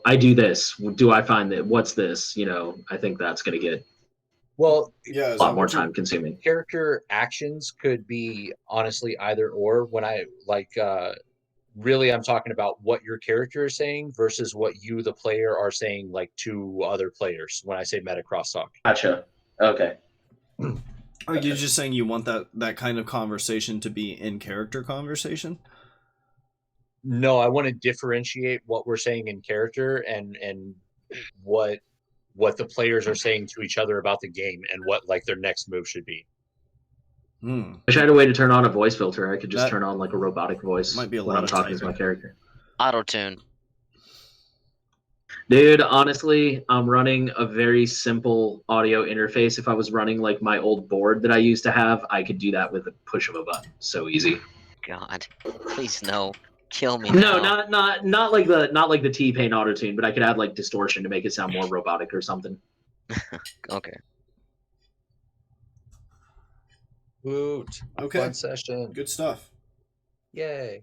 I do this, do I find that, what's this, I think that's going to get well, yeah, a lot more time consuming. Character actions could be honestly either or. When I like, really, I'm talking about what your character is saying versus what you, the player, are saying like to other players. When I say meta crosstalk. Gotcha. Okay. Are you just saying you want that kind of conversation to be in character conversation? No, I want to differentiate what we're saying in character and what the players are saying to each other about the game and what like their next move should be. Hmm. Wish I had a way to turn on a voice filter. I could just That turn on like a robotic voice might be a when lot I'm of talking to typing. my character. Auto-tune. Dude, honestly, I'm running a very simple audio interface. If I was running like my old board that I used to have, I could do that with a push of a button. So easy. God, please no. Kill me No, now. not like the T-Pain autotune, but I could add like distortion to make it sound more robotic or something. Okay. Woot. Okay. Fun session. Good stuff. Yay.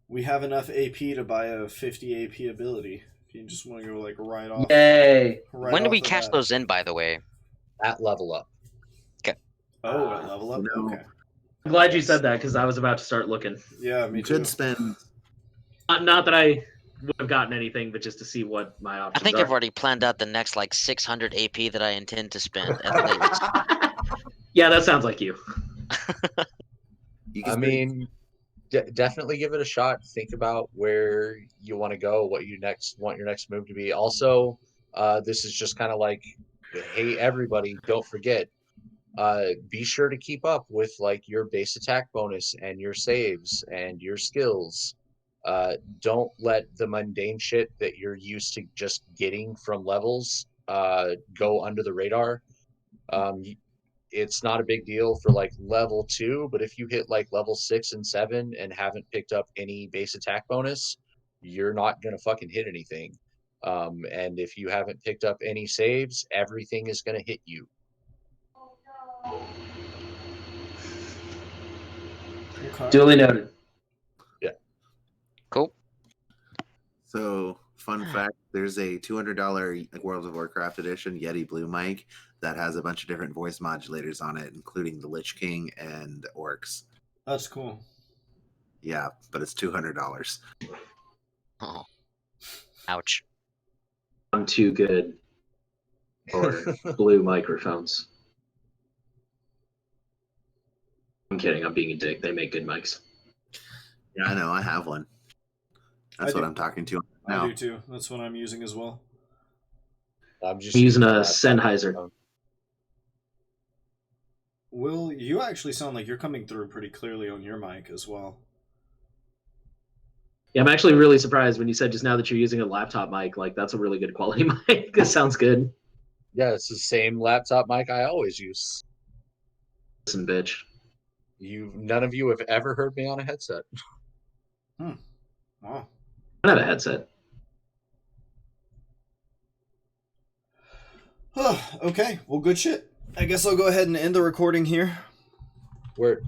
We have enough AP to buy a 50 AP ability. If you just want to go like right off. Yay! Right When do off we the cash bat. those in, by the way? At level up. Oh, at level up? No. Okay. I'm glad you said that because I was about to start looking. Yeah, me You too. could spend. Not that I would have gotten anything, but just to see what my I options think are. I've already planned out the next like 600 AP that I intend to spend at least. Yeah, that sounds like you. You can I spend- mean, definitely give it a shot. Think about where you want to go, what you want your next move to be. Also, this is just kind of like, hey, everybody, don't forget, be sure to keep up with like your base attack bonus and your saves and your skills. Don't let the mundane shit that you're used to just getting from levels go under the radar. It's not a big deal for like level 2, but if you hit like level 6 and 7 and haven't picked up any base attack bonus, you're not gonna fucking hit anything. And if you haven't picked up any saves, everything is gonna hit you. Okay. Duly noted. Cool. So, fun fact: there's a $200 World of Warcraft edition Yeti Blue mic that has a bunch of different voice modulators on it, including the Lich King and orcs. That's cool. Yeah, but it's $200. Oh. Ouch. I'm too good for blue microphones. I'm kidding. I'm being a dick. They make good mics. Yeah, I know. I have one. That's I what do. I'm talking to I now. do too. That's what I'm using as well. I'm just I'm using a my laptop. Sennheiser. Will, you actually sound like you're coming through pretty clearly on your mic as well. Yeah, I'm actually really surprised when you said just now that you're using a laptop mic. Like, that's a really good quality mic. It sounds good. Yeah, it's the same laptop mic I always use. Listen, bitch. None of you have ever heard me on a headset. Wow. I have a headset. Okay, well, good shit. I guess I'll go ahead and end the recording here. Word.